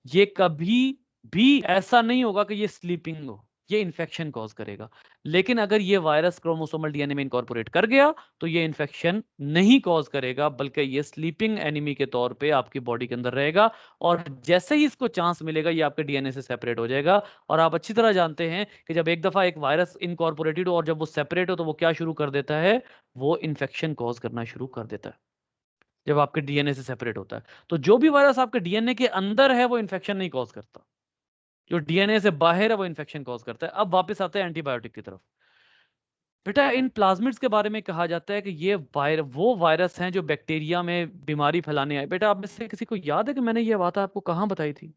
ये कभी भी ऐसा नहीं होगा कि ये स्लीपिंग हो, ये इन्फेक्शन कॉज करेगा। लेकिन अगर ये वायरस क्रोमोसोमल डीएनए में इनकॉर्पोरेट कर गया तो ये इन्फेक्शन नहीं कॉज करेगा, बल्कि ये स्लीपिंग एनिमी के तौर पे आपकी बॉडी के अंदर रहेगा। और जैसे ही इसको चांस मिलेगा ये आपके डीएनए से सेपरेट हो जाएगा। और आप अच्छी तरह जानते हैं कि जब एक दफा एक वायरस इनकॉर्पोरेटेड हो और जब वो सेपरेट हो तो वो क्या शुरू कर देता है, वो इन्फेक्शन कॉज करना शुरू कर देता है जब आपके डीएनए से सेपरेट होता है। तो जो भी वायरस आपके डीएनए के अंदर है वो इन्फेक्शन नहीं कॉज करता, जो डीएनए से बाहर है वो इन्फेक्शन कॉज करता है। अब वापस आते हैं एंटीबायोटिक की तरफ। बेटा इन प्लाज्मिड्स के बारे में कहा जाता है कि ये वो वायरस हैं जो बैक्टीरिया में बीमारी फैलाने आए। बेटा आप में से किसी को याद है कि मैंने ये बात आपको कहां बताई थी?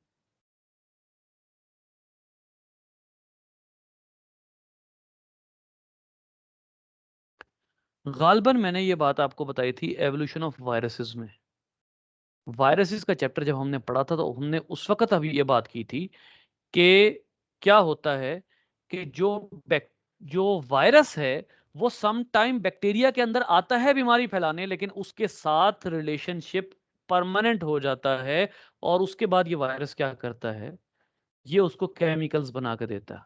गालबन मैंने ये बात आपको बताई थी एवोल्यूशन ऑफ वायरसेस में। वायरसेस का चैप्टर जब हमने पढ़ा था तो हमने उस वक्त अभी ये बात की थी कि क्या होता है कि जो वायरस है वो सम टाइम बैक्टीरिया के अंदर आता है बीमारी फैलाने, लेकिन उसके साथ रिलेशनशिप परमानेंट हो जाता है। और उसके बाद ये वायरस क्या करता है, ये उसको केमिकल्स बना कर देता है,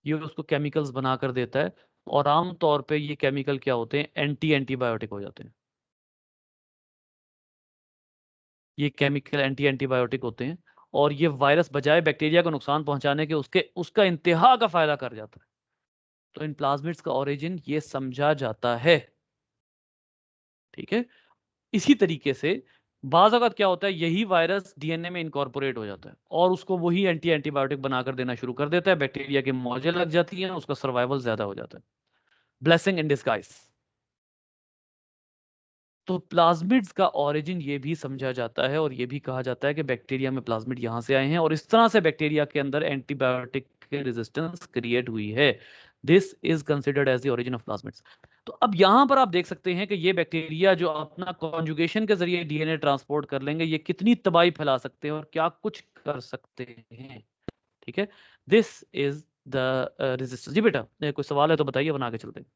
ये उसको केमिकल्स बना कर देता है। और आम तौर पे ये केमिकल क्या होते हैं, एंटीबायोटिक हो जाते हैं। ये केमिकल एंटीबायोटिक होते हैं। और ये वायरस बजाय बैक्टीरिया को नुकसान पहुंचाने के उसका इंतहा का फायदा कर जाता है। तो इन प्लाज्मिड्स का ओरिजिन ये समझा जाता है। ठीक है, इसी तरीके से बाज़ औक़ात क्या होता है, यही वायरस डीएनए में इनकॉर्पोरेट हो जाता है और उसको वही एंटीबायोटिक बनाकर देना शुरू कर देता है। बैक्टीरिया की मौजें लग जाती हैं, उसका सर्वाइवल ज्यादा हो जाता है। Blessing in disguise. तो प्लाज्मिड्स का ओरिजिन ये भी समझा जाता है और ये भी कहा जाता है कि बैक्टीरिया में प्लाज्मिड यहां से आए हैं और इस तरह से बैक्टीरिया के अंदर एंटीबायोटिक रेजिस्टेंस क्रिएट हुई है। This is considered as the origin of plasmids. तो अब यहां पर आप देख सकते हैं कि ये बैक्टीरिया जो अपना कॉन्जुगेशन के जरिए डीएनए ट्रांसपोर्ट कर लेंगे, ये कितनी तबाही फैला सकते हैं और क्या कुछ कर सकते हैं। ठीक है, दिस इज द रेजिस्टेंस। जी बेटा कोई सवाल है तो बताइए, वरना आगे चलते हैं।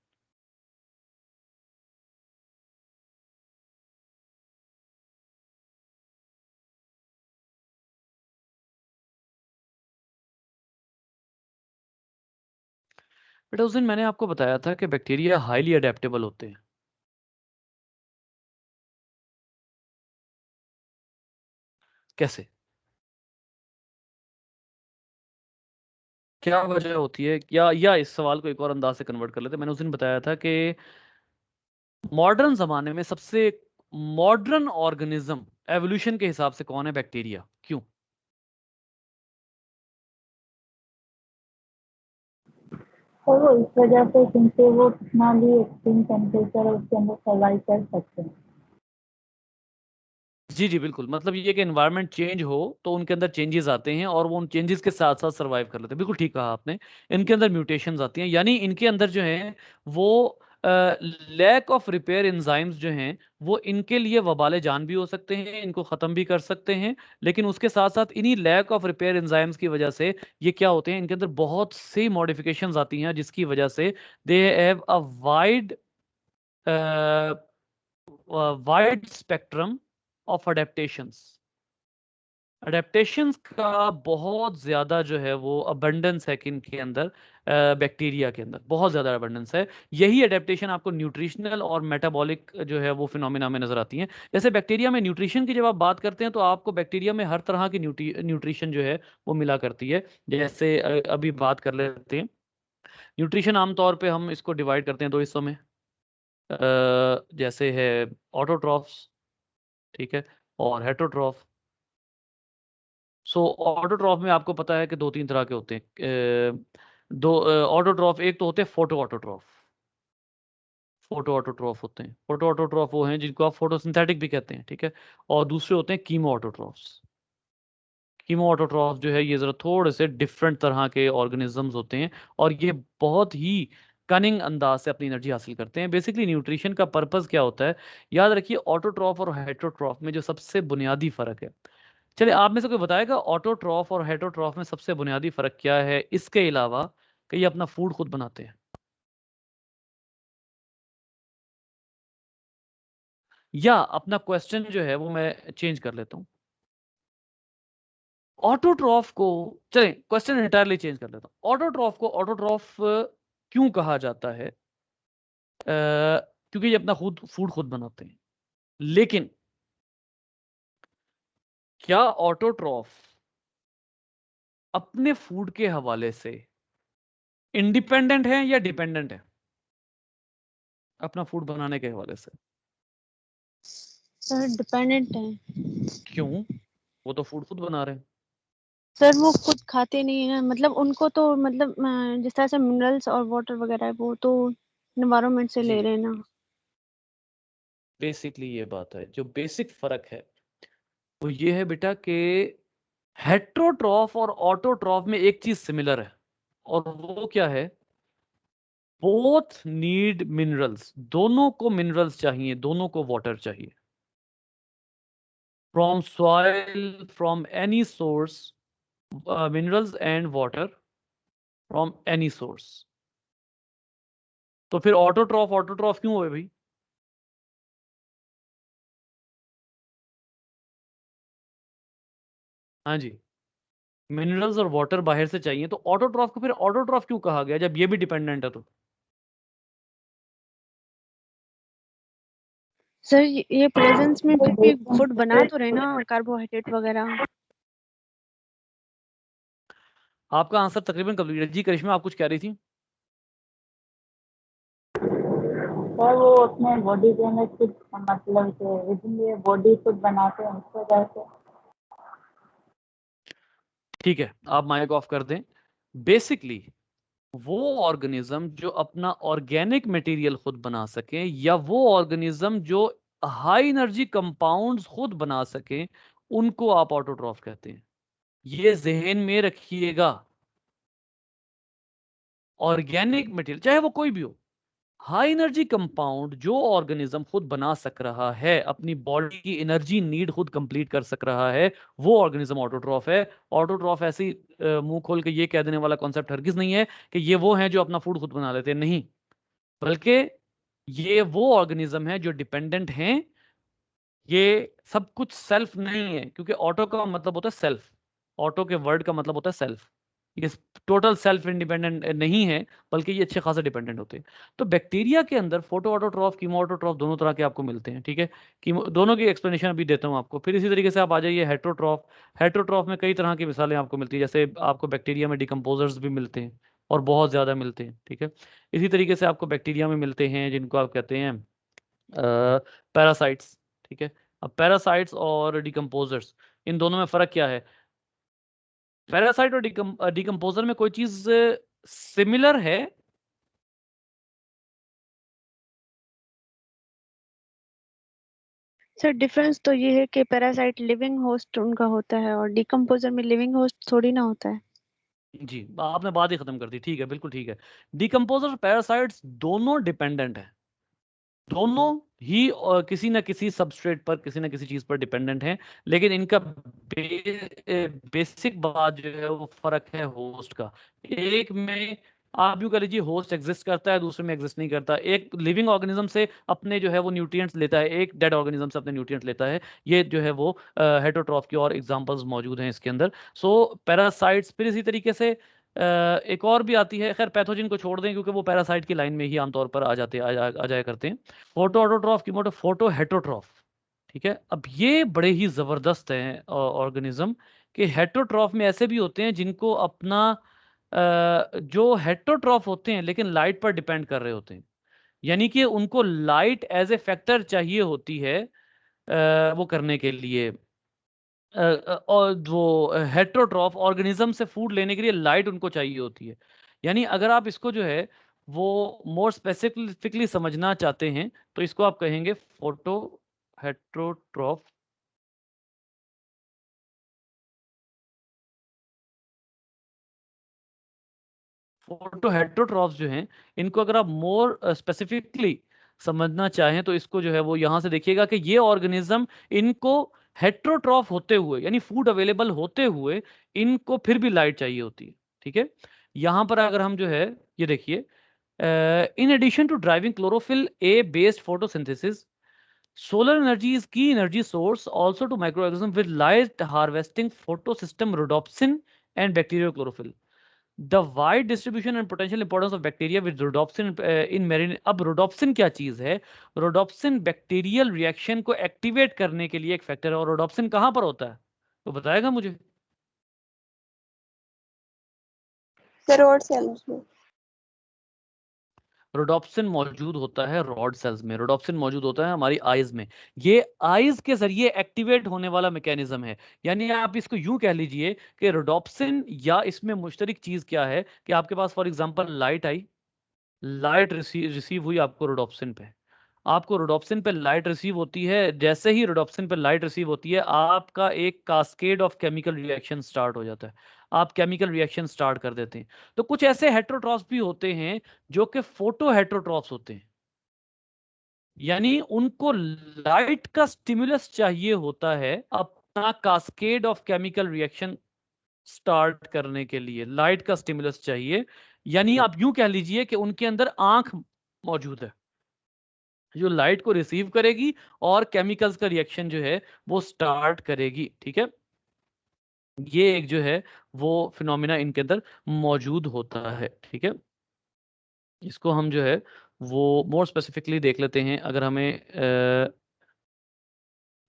बेटा उस दिन मैंने आपको बताया था कि बैक्टीरिया हाईली अडेप्टेबल होते हैं। कैसे, क्या वजह होती है, या इस सवाल को एक और अंदाज से कन्वर्ट कर लेते हैं। मैंने उस दिन बताया था कि मॉडर्न जमाने में सबसे मॉडर्न ऑर्गेनिज्म एवोल्यूशन के हिसाब से कौन है, बैक्टीरिया। क्यों? तो वो इस वजह से क्योंकि वो कितना भी एक्सट्रीम टेम्परेचर है उसके अंदर सर्वाइव कर सकते हैं। जी जी बिल्कुल, मतलब ये कि एनवायरनमेंट चेंज हो तो उनके अंदर चेंजेस आते हैं और वो उन चेंजेस के साथ साथ सर्वाइव कर लेते हैं। बिल्कुल ठीक कहा आपने, इनके अंदर म्यूटेशंस आती हैं, यानी इनके अंदर जो है वो लैक ऑफ रिपेयर एंजाइम्स जो हैं वो इनके लिए वबाले जान भी हो सकते हैं, इनको ख़त्म भी कर सकते हैं, लेकिन उसके साथ साथ इन्हीं लैक ऑफ रिपेयर एंजाइम्स की वजह से ये क्या होते हैं, इनके अंदर बहुत सी मॉडिफिकेशंस आती हैं जिसकी वजह से they have a wide spectrum of adaptations. Adaptations का बहुत ज़्यादा जो है वो अबंडेंस है किन के अंदर, बैक्टीरिया के अंदर बहुत ज़्यादा अबंडेंस है। यही अडेप्टेशन आपको न्यूट्रिशनल और मेटाबॉलिक जो है वो फिनोमिना में नज़र आती हैं। जैसे बैक्टीरिया में न्यूट्रिशन की जब आप बात करते हैं तो आपको बैक्टीरिया में हर तरह की न्यूट्रिशन जो है वो मिला करती है। जैसे अभी बात कर लेते हैं न्यूट्रिशन, आमतौर पे हम इसको डिवाइड करते हैं दो हिस्सों में। जैसे है ऑटोट्रॉफ्स, ठीक है, और हेटरोट्रॉफ। सो ऑटोट्रॉफ में आपको पता है कि दो तीन तरह के होते हैं। दो ऑटोट्रॉफ, एक तो होते हैं फोटो ऑटोट्रॉफ। फोटो ऑटोट्रॉफ होते हैं, फोटो ऑटोट्रॉफ वो हैं जिनको आप फोटोसिंथेटिक भी कहते हैं, ठीक है। और दूसरे होते हैं कीमो ऑटोट्रॉफ्स। कीमो ऑटोट्रॉफ जो है ये ज़रा थोड़े से डिफरेंट तरह के ऑर्गेनिजम्स होते हैं और ये बहुत ही कनिंग अंदाज से अपनी एनर्जी हासिल करते हैं। बेसिकली न्यूट्रिशन का पर्पस क्या होता है, याद रखिए ऑटोट्रॉफ और हेटरोट्रॉफ में जो सबसे बुनियादी फ़र्क है। चलिए आप में से कोई बताएगा ऑटोट्रॉफ और हेटरोट्रॉफ में सबसे बुनियादी फ़र्क क्या है, इसके अलावा कि ये अपना फूड खुद बनाते हैं। या अपना क्वेश्चन जो है वो मैं चेंज कर लेता हूं। ऑटोट्रॉफ को, चलें क्वेश्चन इंटायरली चेंज कर लेता हूं। ऑटोट्रॉफ को ऑटोट्रॉफ क्यों कहा जाता है? क्योंकि ये अपना खुद फूड खुद बनाते हैं। लेकिन क्या ऑटोट्रॉफ अपने फूड के हवाले से इंडिपेंडेंट है या डिपेंडेंट है अपना फूड बनाने के हवाले से? सर डिपेंडेंट है। क्यों? वो तो फूड खुद बना रहे हैं। सर वो खुद खाते नहीं है, मतलब उनको तो मतलब जिस तरह से मिनरल्स और वाटर वगैरह है वो तो एनवायरनमेंट से ले जी, रहे हैं ना। बेसिकली ये बात है। जो बेसिक फर्क है वो ये है बेटा कि हेट्रोट्रॉफ और ऑटोट्रॉफ में एक चीज सिमिलर है, और वो क्या है? बोथ नीड मिनरल्स, दोनों को मिनरल्स चाहिए, दोनों को वाटर चाहिए। From soil, from any source, minerals and water from any source. तो फिर ऑटोट्रॉफ ऑटोट्रॉफ क्यों हुए भाई? हाँ जी, मिनरल्स और वाटर बाहर से चाहिए, तो ऑटोट्रॉफ को फिर ऑटोट्रॉफ क्यों कहा गया जब ये भी डिपेंडेंट है? तो सर ये प्रेजेंस में फिर भी फूड बना तो रहे ना, कार्बोहाइड्रेट वगैरह। आपका आंसर तकरीबन कंप्लीट है। जी करिश्मा, आप कुछ कह रही थी? सर वो अपने बॉडी के अंदर कुछ मतलब कि विदिन बॉडी खुद बनाते हैं उस वजह से। ठीक है, आप माइक ऑफ कर दें। बेसिकली वो ऑर्गेनिज्म जो अपना ऑर्गेनिक मटेरियल खुद बना सके, या वो ऑर्गेनिज्म जो हाई एनर्जी कंपाउंड्स खुद बना सके, उनको आप ऑटोट्रॉफ कहते हैं। ये जहन में रखिएगा। ऑर्गेनिक मटेरियल चाहे वो कोई भी हो, हाई एनर्जी कंपाउंड जो ऑर्गेनिज्म खुद बना सक रहा है, अपनी बॉडी की एनर्जी नीड खुद कंप्लीट कर सक रहा है, वो ऑर्गेनिज्म ऑटोट्रॉफ है। ऑटोट्रॉफ ऐसी मुंह खोल के ये कह देने वाला कॉन्सेप्ट हरगिज नहीं है कि ये वो हैं जो अपना फूड खुद बना लेते हैं, नहीं। बल्कि ये वो ऑर्गेनिज्म है जो डिपेंडेंट हैं। ये सब कुछ सेल्फ नहीं है, क्योंकि ऑटो का मतलब होता है सेल्फ। ऑटो के वर्ड का मतलब होता है सेल्फ। ये टोटल सेल्फ इंडिपेंडेंट नहीं है, बल्कि ये अच्छे खासे डिपेंडेंट होते हैं। तो बैक्टीरिया के अंदर फोटो ऑटोट्रॉफ, कीमो ऑटोट्रॉफ दोनों तरह के आपको मिलते हैं, ठीक है। कीमो, दोनों की एक्सप्लेनेशन अभी देता हूं आपको। फिर इसी तरीके से आप आ जाइए हेट्रोट्रॉफ। हेट्रोट्रॉफ में कई तरह की मिसालें आपको मिलती है, जैसे आपको बैक्टीरिया में डिकम्पोजर्स भी मिलते हैं और बहुत ज़्यादा मिलते हैं, ठीक है। इसी तरीके से आपको बैक्टीरिया में मिलते हैं जिनको आप कहते हैं पैरासाइट्स, ठीक है। अब पैरासाइट्स और डिकम्पोजर्स, इन दोनों में फ़र्क क्या है? पैरासाइट और डिकम्पोजर में कोई चीज़ सिमिलर है? सर डिफरेंस तो ये है कि पैरासाइट लिविंग होस्ट उनका होता है और डिकम्पोजर में लिविंग होस्ट थोड़ी ना होता है। जी, आपने बात ही खत्म कर दी। ठीक है, बिल्कुल ठीक है। डिकम्पोजर पैरासाइट्स दोनों डिपेंडेंट हैं, दोनों ही किसी न किसी सबस्ट्रेट पर, किसी न किसी चीज पर डिपेंडेंट हैं, लेकिन इनका बेसिक बात जो है वो फर्क है होस्ट का। एक में आप यूं कह लीजिए होस्ट एग्जिस्ट करता है, दूसरे में एग्जिस्ट नहीं करता। एक लिविंग ऑर्गेनिज्म से अपने जो है वो न्यूट्रिएंट्स लेता है, एक डेड ऑर्गेनिज्म से अपने न्यूट्रिएंट्स लेता है। ये जो है वो हेटरोट्रॉफ की और एग्जांपल्स मौजूद हैं इसके अंदर। सो पैरासाइट्स फिर इसी तरीके से एक और भी आती है, खैर पैथोजन को छोड़ दें क्योंकि वो पैरासाइट की लाइन में ही आमतौर पर आ जाते आ जाया करते हैं। फोटो ऑटोट्रॉफ की मोटो फोटो हेटरोट्रॉफ। ठीक है, अब ये बड़े ही जबरदस्त हैं ऑर्गेनिज्म कि हेटरोट्रॉफ में ऐसे भी होते हैं जिनको अपना जो हेटरोट्रॉफ होते हैं लेकिन लाइट पर डिपेंड कर रहे होते हैं, यानी कि उनको लाइट एज ए फैक्टर चाहिए होती है वो करने के लिए। और वो हेटरोट्रॉफ ऑर्गेनिज्म से फूड लेने के लिए लाइट उनको चाहिए होती है। यानी अगर आप इसको जो है वो मोर स्पेसिफिकली समझना चाहते हैं तो इसको आप कहेंगे फोटो हेटरोट्रॉफ। फोटो हेटरोट्रॉफ्स जो हैं इनको अगर आप मोर स्पेसिफिकली समझना चाहें तो इसको जो है वो यहां से देखिएगा कि ये ऑर्गेनिज्म इनको हेटरोट्रॉफ होते हुए यानी फूड अवेलेबल होते हुए इनको फिर भी लाइट चाहिए होती है। ठीक है, यहां पर अगर हम जो है ये देखिए, in addition to driving chlorophyll A based photosynthesis, solar energy is key energy source also to microorganisms with light harvesting photosystem rhodopsin and bacterial chlorophyll. The wide distribution and potential importance of bacteria with rhodopsin in marine। अब rhodopsin क्या चीज है? rhodopsin bacterial reaction को activate करने के लिए एक factor है, और rhodopsin कहां पर होता है तो बताएगा मुझे। सर और सेल्स में रोडोप्सिन मौजूद होता है रॉड सेल्स में, रोडोप्सिन मौजूद होता है हमारी आईज में। ये आईज के जरिए एक्टिवेट होने वाला मैकेनिज्म है। यानी आप इसको यूं कह लीजिए कि रोडोप्सिन या इसमें मुश्तरक चीज क्या है कि आपके पास फॉर एग्जांपल लाइट आई, लाइट रिसीव हुई आपको रोडोप्सिन पे, आपको रोडोप्सिन पे लाइट रिसीव होती है। जैसे ही रोडोप्सिन पे लाइट रिसीव होती है आपका एक cascade of chemical reaction start हो जाता है, आप केमिकल रिएक्शन स्टार्ट कर देते हैं। तो कुछ ऐसे हेट्रोट्रॉफ्स भी होते हैं जो कि फोटो हेट्रोट्रॉफ्स होते हैं, यानी उनको लाइट का स्टिमुलस चाहिए होता है अपना cascade of chemical reaction start करने के लिए, लाइट का स्टिमुलस चाहिए। यानी आप यूं कह लीजिए कि उनके अंदर आंख मौजूद है जो लाइट को रिसीव करेगी और केमिकल्स का रिएक्शन जो है वो स्टार्ट करेगी। ठीक है, ये एक जो है वो फिनोमिना इनके अंदर मौजूद होता है। ठीक है, इसको हम जो है वो मोर स्पेसिफिकली देख लेते हैं। अगर हमें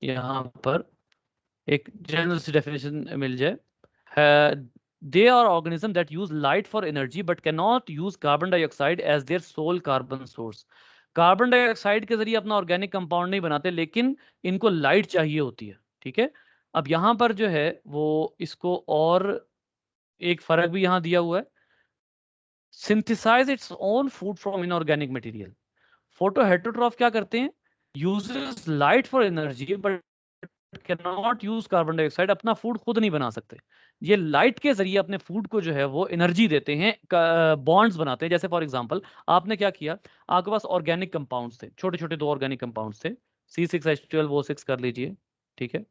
यहाँ पर एक जनरल सी डेफिनेशन मिल जाए, they are organism that use light for energy but can not use carbon dioxide as their sole carbon source. Carbon dioxide के जरिए अपना ऑर्गेनिक कंपाउंड नहीं बनाते लेकिन इनको लाइट चाहिए होती है। ठीक है, अब यहाँ पर जो है वो इसको और एक फर्क भी यहाँ दिया हुआ है, synthesize its own food from inorganic material. Photo heterotroph क्या करते हैं, uses light for energy but can not use carbon dioxide, अपना फूड खुद नहीं बना सकते। ये लाइट के जरिए अपने फूड को जो है वो एनर्जी देते हैं, बॉन्ड्स बनाते हैं। जैसे फॉर एग्जांपल आपने क्या किया, आपके पास ऑर्गेनिक कंपाउंड्स थे, छोटे छोटे दो ऑर्गेनिक कंपाउंड्स थे, C6H12O6 कर लीजिए। ठीक है,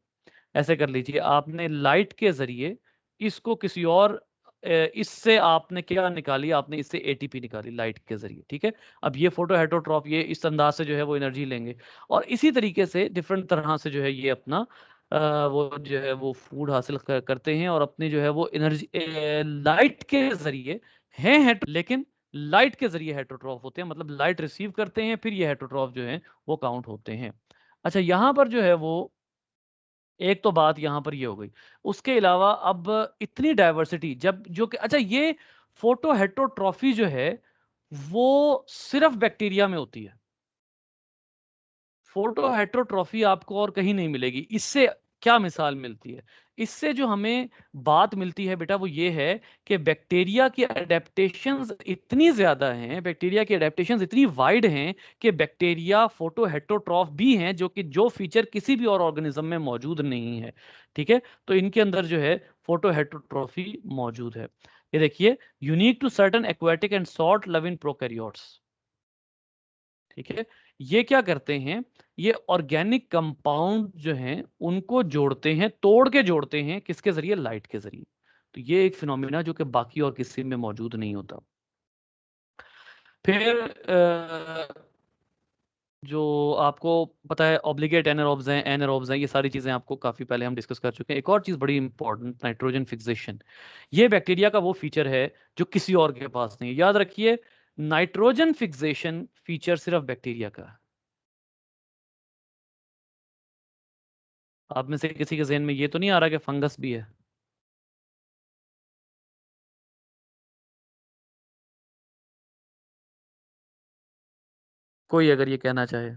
ऐसे कर लीजिए, आपने लाइट के जरिए इसको किसी और इससे आपने क्या निकाली, आपने इससे एटीपी निकाली लाइट के जरिए। ठीक है, अब ये फोटो हेटरोट्रॉफ ये इस अंदाज से जो है वो एनर्जी लेंगे और इसी तरीके से डिफरेंट तरह से जो है ये अपना वो जो है वो फूड हासिल करते हैं और अपनी जो है वो एनर्जी लाइट के जरिए हैं लेकिन लाइट के जरिए हेटरोट्रॉफ होते हैं, मतलब लाइट रिसीव करते हैं फिर ये हेटरोट्रॉफ जो है वो काउंट होते हैं। अच्छा, यहाँ पर जो है वो एक तो बात यहां पर ये हो गई। उसके अलावा अब इतनी डाइवर्सिटी जब जो कि अच्छा ये फोटो हेटरोट्रॉफी जो है वो सिर्फ बैक्टीरिया में होती है, फोटो हेटरोट्रॉफी आपको और कहीं नहीं मिलेगी। इससे क्या मिसाल मिलती है, इससे जो हमें बात मिलती है बेटा वो ये है कि बैक्टीरिया की एडेप्टेशंस इतनी ज्यादा हैं, बैक्टीरिया की एडेप्टेशंस इतनी वाइड हैं कि बैक्टीरिया फोटो हेटरोट्रॉफ भी हैं, जो कि जो फीचर किसी भी और ऑर्गेनिज्म में मौजूद नहीं है। ठीक है, तो इनके अंदर जो है फोटो हेटरोट्रॉफी मौजूद है। ये देखिए, unique to certain aquatic and salt loving prokaryotes. ठीक है, ये क्या करते हैं, ये ऑर्गेनिक कंपाउंड जो हैं उनको जोड़ते हैं, तोड़ के जोड़ते हैं, किसके जरिए, लाइट के जरिए। तो ये एक फिनोमिना जो कि बाकी और किसी में मौजूद नहीं होता। फिर जो आपको पता है ऑब्लिगेट एनारोब्स हैं, एनारोब्स हैं, ये सारी चीजें आपको काफी पहले हम डिस्कस कर चुके हैं। एक और चीज बड़ी इंपॉर्टेंट, नाइट्रोजन फिक्सेशन। ये बैक्टीरिया का वो फीचर है जो किसी और के पास नहीं है। याद रखिए, नाइट्रोजन फिक्सेशन फीचर सिर्फ बैक्टीरिया का है। आप में से किसी के जहन में ये तो नहीं आ रहा कि फंगस भी है? कोई अगर ये कहना चाहे।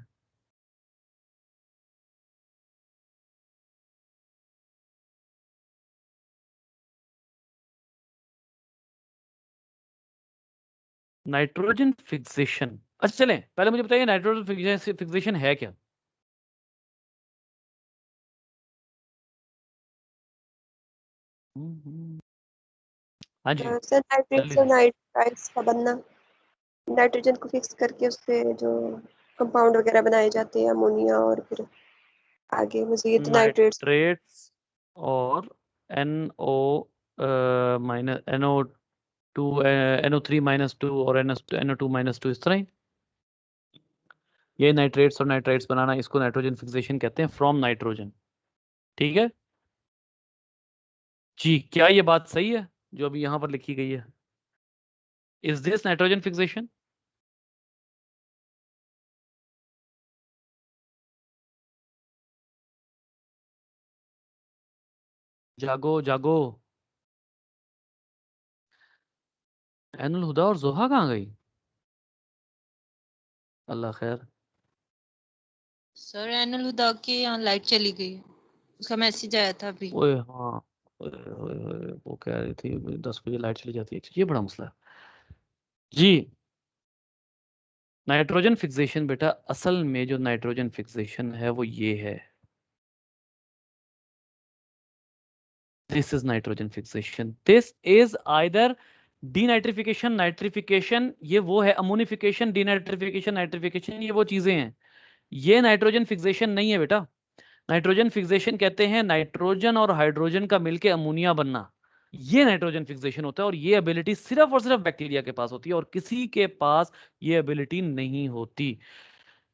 नाइट्रोजन फिक्सेशन, अच्छा चलें पहले मुझे बताइए नाइट्रोजन फिक्सेशन है क्या? हाँ जी, सर नाइट्रेट्स और चलिए। नाइट्राइट्स का बनना, नाइट्रोजन को फिक्स करके उससे जो कंपाउंड वगैरह बनाए जाते हैं, अमोनिया और फिर आगे मजीद नाइट्रेट्स। नाइट्रेट्स और NO माइनस NO2 NO3-2 और NO2-2, इस तरह ही ये नाइट्रेट्स और नाइट्राइट्स बनाना, इसको नाइट्रोजन फिक्सेशन कहते हैं फ्रॉम नाइट्रोजन। ठीक है जी, क्या ये बात सही है जो अभी यहां पर लिखी गई है? Is this nitrogen fixation? जागो जागो। एनुल हुदा और जोहा कहाँ गई? अल्लाह खैर। सर एनुल हुदा के यहाँ लाइट चली गई, उसका मैसेज आया था अभी। ओए हाँ, ओए, ओए, ओए, वो कह रही थी 10 बजे लाइट चली जाती है, ये बड़ा मसला है जी। नाइट्रोजन फिक्सेशन बेटा, असल में जो नाइट्रोजन फिक्सेशन है वो ये है, this is nitrogen fixation. This is either denitrification, nitrification, ये वो है, अमोनिफिकेशन, डीनाइट्रिफिकेशन, नाइट्रिफिकेशन, ये वो चीजें हैं। ये नाइट्रोजन फिक्सेशन नहीं है बेटा। नाइट्रोजन फिक्सेशन कहते हैं नाइट्रोजन और हाइड्रोजन का मिलके अमोनिया बनना, ये नाइट्रोजन फिक्सेशन होता है। और ये एबिलिटी सिर्फ और सिर्फ बैक्टीरिया के पास होती है और किसी के पास ये एबिलिटी नहीं होती।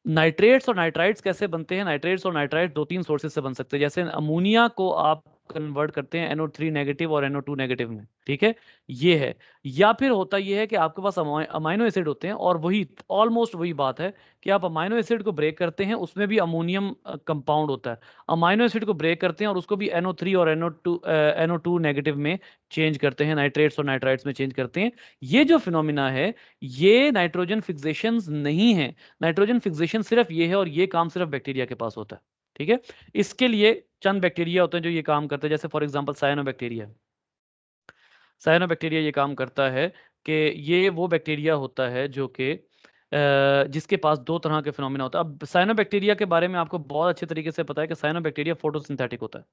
नाइट्रेट्स और नाइट्राइट्स कैसे बनते हैं? नाइट्रेट्स और नाइट्राइट्स दो तीन सोर्सेज से बन सकते हैं। जैसे अमोनिया को आप कन्वर्ट करते हैं NO3 नेगेटिव और NO2 नेगेटिव में, ठीक है, ये है। या फिर होता ये है कि आपके पास अमाइनो एसिड होते हैं, और वही ऑलमोस्ट वही बात है कि आप अमाइनो एसिड को ब्रेक करते हैं, उसमें भी अमोनियम कंपाउंड होता है। अमाइनो एसिड को ब्रेक करते हैं और उसको भी NO3 और NO2 नेगेटिव में चेंज करते हैं, नाइट्रेट्स और नाइट्राइट्स में चेंज करते हैं। ये जो फिनोमिना है, ये नाइट्रोजन फिक्सेशन नहीं है। नाइट्रोजन फिक्सेशन सिर्फ ये है, और ये काम सिर्फ बैक्टीरिया के पास होता है। ठीक है, इसके लिए चंद बैक्टीरिया होते हैं जो ये काम करते हैं, जैसे फॉर एग्जांपल साइनोबैक्टीरिया। साइनोबैक्टीरिया ये काम करता है कि ये वो बैक्टीरिया होता है जो कि जिसके पास दो तरह के फिनोमिना होता है। अब साइनोबैक्टीरिया के बारे में आपको बहुत अच्छे तरीके से पता है कि साइनोबैक्टीरिया फोटोसिंथेटिक होता है।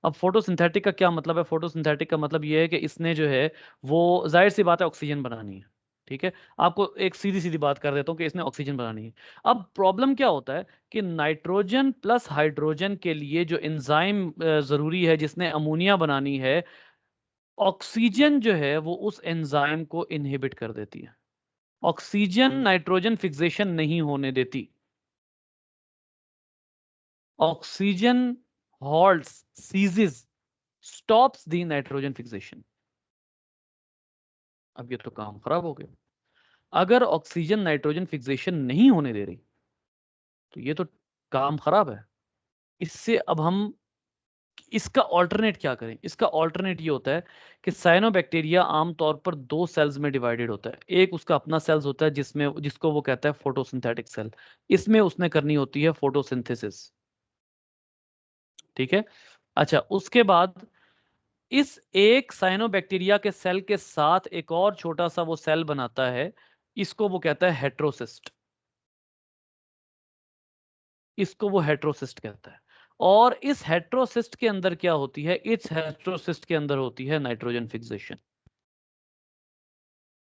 अब फोटोसिंथेटिक का क्या मतलब है? फोटोसिंथेटिक का मतलब ये है कि इसने जो है वो, जाहिर सी बात है, ऑक्सीजन बनानी है। ठीक है, आपको एक सीधी सीधी बात कर देता हूँ कि इसने ऑक्सीजन बनानी है। अब प्रॉब्लम क्या होता है कि नाइट्रोजन प्लस हाइड्रोजन के लिए जो एंजाइम जरूरी है, जिसने अमोनिया बनानी है, ऑक्सीजन जो है वो उस एंजाइम को इनहिबिट कर देती है। ऑक्सीजन नाइट्रोजन फिक्सेशन नहीं होने देती। Oxygen halts, ceases, stops the nitrogen fixation। अब ये तो काम खराब हो गया। अगर ऑक्सीजन नाइट्रोजन फिक्सेशन नहीं होने दे रही तो ये तो काम खराब है। इससे अब हम इसका ऑल्टरनेट क्या करें? इसका ऑल्टरनेट ये होता है कि साइनोबैक्टीरिया आमतौर पर दो सेल्स में डिवाइडेड होता है। एक उसका अपना सेल्स होता है जिसको वो कहता है फोटोसिंथेटिक सेल। इसमें उसने करनी होती है फोटोसिंथेसिस। ठीक है, अच्छा, उसके बाद इस एक साइनोबैक्टीरिया के सेल के साथ एक और छोटा सा वो सेल बनाता है, इसको वो कहता है हेट्रोसिस्ट। इसको वो हेट्रोसिस्ट कहता है। और इस हेट्रोसिस्ट के अंदर क्या होती है? इस हेट्रोसिस्ट के अंदर होती है नाइट्रोजन फिक्सेशन।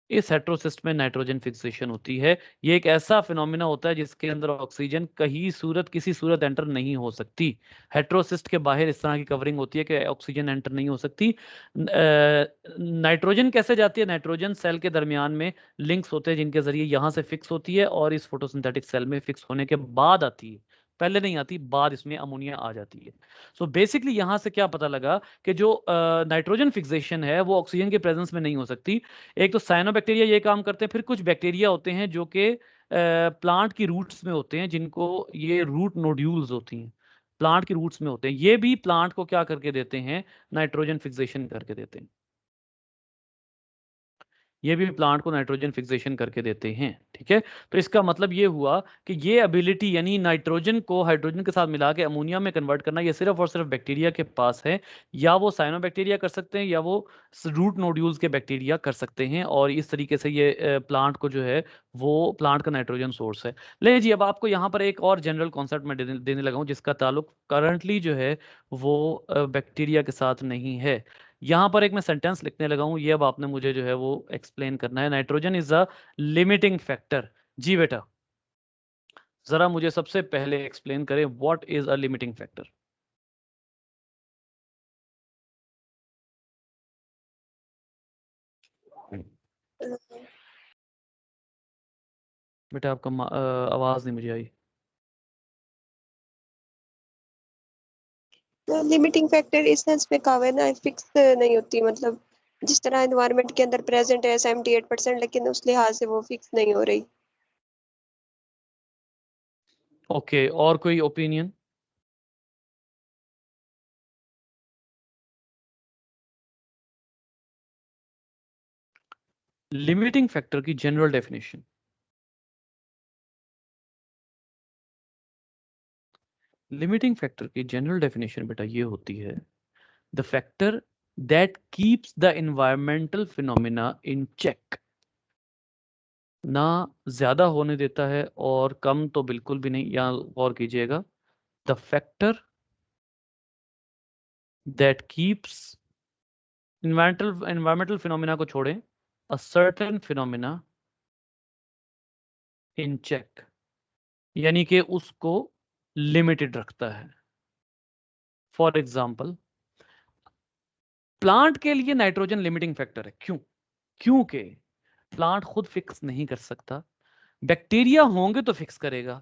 इस हेट्रोसिस्ट में नाइट्रोजन फिक्सेशन होती है। ये एक ऐसा फिनोमिना होता है जिसके अंदर ऑक्सीजन किसी सूरत एंटर नहीं हो सकती। हेट्रोसिस्ट के बाहर इस तरह की कवरिंग होती है कि ऑक्सीजन एंटर नहीं हो सकती। नाइट्रोजन कैसे जाती है? नाइट्रोजन सेल के दरमियान में लिंक्स होते हैं जिनके जरिए यहां से फिक्स होती है और इस फोटोसिंथेटिक सेल में फिक्स होने के बाद आती है, पहले नहीं आती, बाद इसमें अमोनिया आ जाती है। सो बेसिकली यहां से क्या पता लगा कि जो नाइट्रोजन फिक्सेशन है वो ऑक्सीजन के प्रेजेंस में नहीं हो सकती। एक तो साइनोबैक्टीरिया ये काम करते हैं, फिर कुछ बैक्टीरिया होते हैं जो कि प्लांट की रूट्स में होते हैं, जिनको ये रूट नोड्यूल्स होती हैं, प्लांट की रूट्स में होते हैं। ये भी प्लांट को क्या करके देते हैं? नाइट्रोजन फिक्सेशन करके देते हैं। ये भी प्लांट को नाइट्रोजन फिक्सेशन करके देते हैं। ठीक है, तो इसका मतलब ये हुआ कि ये एबिलिटी यानी नाइट्रोजन को हाइड्रोजन के साथ मिला के अमोनिया में कन्वर्ट करना, ये सिर्फ और सिर्फ बैक्टीरिया के पास है। या वो साइनोबैक्टीरिया कर सकते हैं या वो रूट नोड्यूल्स के बैक्टीरिया कर सकते हैं। और इस तरीके से ये प्लांट को जो है वो प्लांट का नाइट्रोजन सोर्स है। ले जी, अब आपको यहाँ पर एक और जनरल कॉन्सेप्ट मैं देने लगा हूँ जिसका ताल्लुक करंटली जो है वो बैक्टीरिया के साथ नहीं है। यहां पर एक मैं सेंटेंस लिखने लगा हूं, ये अब आपने मुझे जो है वो एक्सप्लेन करना है। Nitrogen is a limiting factor. जी बेटा, जरा मुझे सबसे पहले एक्सप्लेन करें what is a limiting factor. बेटा आपका आवाज नहीं मुझे आई। लिमिटिंग फैक्टर इस सेंस में कहा हुआ है ना, फिक्स नहीं होती, मतलब जिस तरह एनवायरनमेंट के अंदर प्रेजेंट है 78%, लेकिन उस लिहाज से वो फिक्स नहीं हो रही। ओके, और कोई ओपिनियन? लिमिटिंग फैक्टर की जनरल डेफिनेशन, लिमिटिंग फैक्टर की जनरल डेफिनेशन बेटा ये होती है, the factor that keeps the environmental phenomena in check. ना ज्यादा होने देता है और कम तो बिल्कुल भी नहीं। यहाँ गौर कीजिएगा, the factor that keeps environmental phenomena को छोड़ें, a certain phenomena in check, यानी कि उसको लिमिटेड रखता है। फॉर एग्जाम्पल, प्लांट के लिए नाइट्रोजन लिमिटिंग फैक्टर है। क्यों? क्योंकि प्लांट खुद फिक्स नहीं कर सकता, बैक्टीरिया होंगे तो फिक्स करेगा।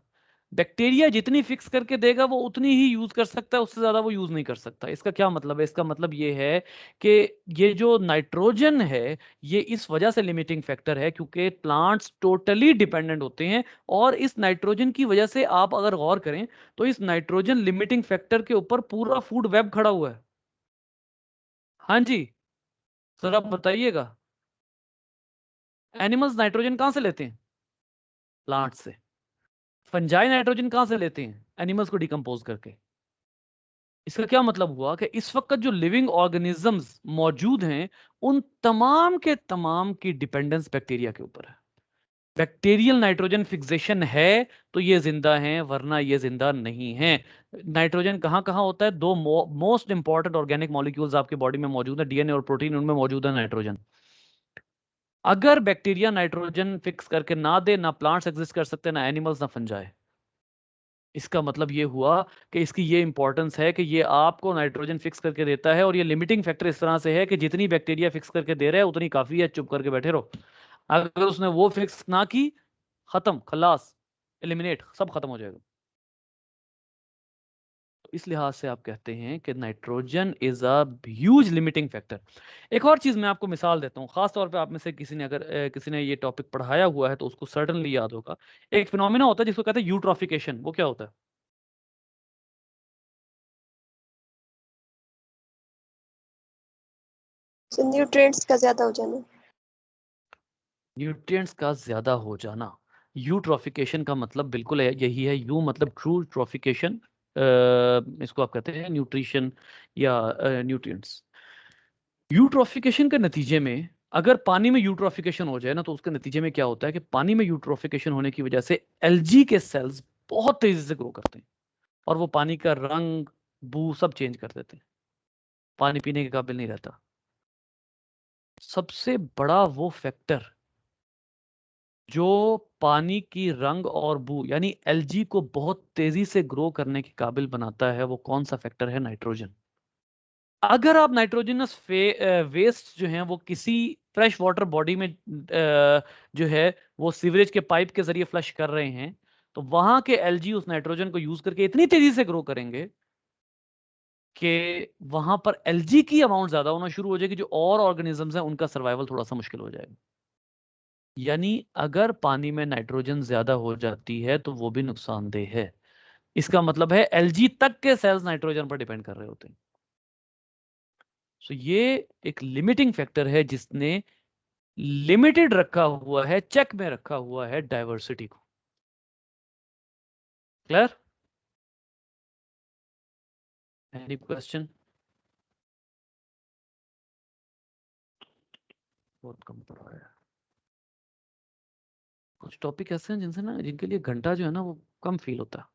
बैक्टीरिया जितनी फिक्स करके देगा वो उतनी ही यूज कर सकता है, उससे ज्यादा वो यूज नहीं कर सकता। इसका क्या मतलब है? इसका मतलब ये है कि ये जो नाइट्रोजन है ये इस वजह से लिमिटिंग फैक्टर है क्योंकि प्लांट्स टोटली डिपेंडेंट होते हैं। और इस नाइट्रोजन की वजह से आप अगर गौर करें तो इस नाइट्रोजन लिमिटिंग फैक्टर के ऊपर पूरा फूड वेब खड़ा हुआ है। हाँ जी, सर आप बताइएगा, एनिमल्स नाइट्रोजन कहां से लेते हैं? प्लांट से। फंजाई नाइट्रोजन कहां से लेते हैं? एनिमल्स को डिकम्पोज करके। इसका क्या मतलब हुआ कि इस वक्त जो लिविंग ऑर्गेनिजम्स मौजूद हैं उन तमाम के तमाम की डिपेंडेंस बैक्टीरिया के ऊपर है। बैक्टीरियल नाइट्रोजन फिक्सेशन है तो ये जिंदा हैं, वरना ये जिंदा नहीं है। नाइट्रोजन कहां कहां होता है? दो मोस्ट इंपॉर्टेंट ऑर्गेनिक मॉलिक्यूल्स आपके बॉडी में मौजूद है, डीएनए और प्रोटीन, उनमें मौजूद है नाइट्रोजन। अगर बैक्टीरिया नाइट्रोजन फिक्स करके ना दे, ना प्लांट्स एग्जिस्ट कर सकते, ना एनिमल्स, ना फंजाई। इसका मतलब ये हुआ कि इसकी ये इंपॉर्टेंस है कि ये आपको नाइट्रोजन फिक्स करके देता है। और ये लिमिटिंग फैक्टर इस तरह से है कि जितनी बैक्टीरिया फिक्स करके दे रहा है उतनी काफी है, चुप करके बैठे रहो। अगर उसने वो फिक्स ना की, खत्म, खलास, एलिमिनेट, सब खत्म हो जाएगा। तो इस लिहाज से आप कहते हैं कि nitrogen is a huge limiting factor. एक और चीज मैं आपको मिसाल देता हूं, खास तौर पे आप में से किसी ने अगर किसी ने ये टॉपिक पढ़ाया हुआ है तो उसको सर्टनली याद होगा। एक फिनोमिना होता है जिसको कहते हैं यूट्रोफिकेशन। वो क्या होता है? न्यूट्रिएंट्स का ज्यादा हो जाना। न्यूट्रिएंट्स का ज्यादा हो जाना। यूट्रोफिकेशन का मतलब बिल्कुल यही है। यू मतलब ट्रू ट्रोफिकेशन, इसको आप कहते हैं न्यूट्रिशन या न्यूट्रिएंट्स। यूट्रोफिकेशन के नतीजे में अगर पानी में यूट्रोफिकेशन हो जाए ना तो उसके नतीजे में क्या होता है कि पानी में यूट्रोफिकेशन होने की वजह से एल्गी के सेल्स बहुत तेजी से ग्रो करते हैं और वो पानी का रंग, बू सब चेंज कर देते हैं, पानी पीने के काबिल नहीं रहता। सबसे बड़ा वो फैक्टर जो पानी की रंग और बू यानी एलजी को बहुत तेजी से ग्रो करने के काबिल बनाता है, वो कौन सा फैक्टर है? नाइट्रोजन। अगर आप नाइट्रोजनस वेस्ट जो है वो किसी फ्रेश वाटर बॉडी में जो है वो सीवरेज के पाइप के जरिए फ्लश कर रहे हैं, तो वहां के एलजी उस नाइट्रोजन को यूज करके इतनी तेजी से ग्रो करेंगे कि वहां पर एलजी की अमाउंट ज्यादा होना शुरू हो जाएगी, जो और ऑर्गेनिजम्स हैं उनका सर्वाइवल थोड़ा सा मुश्किल हो जाएगा। यानी अगर पानी में नाइट्रोजन ज्यादा हो जाती है तो वो भी नुकसानदेह है। इसका मतलब है एलजी तक के सेल्स नाइट्रोजन पर डिपेंड कर रहे होते हैं। सो ये एक लिमिटिंग फैक्टर है जिसने लिमिटेड रखा हुआ है, चेक में रखा हुआ है डाइवर्सिटी को। क्लियर? Any question? बहुत कम पड़ा है। कुछ टॉपिक ऐसे हैं जिनसे ना जिनके लिए घंटा जो है ना वो कम फील होता है।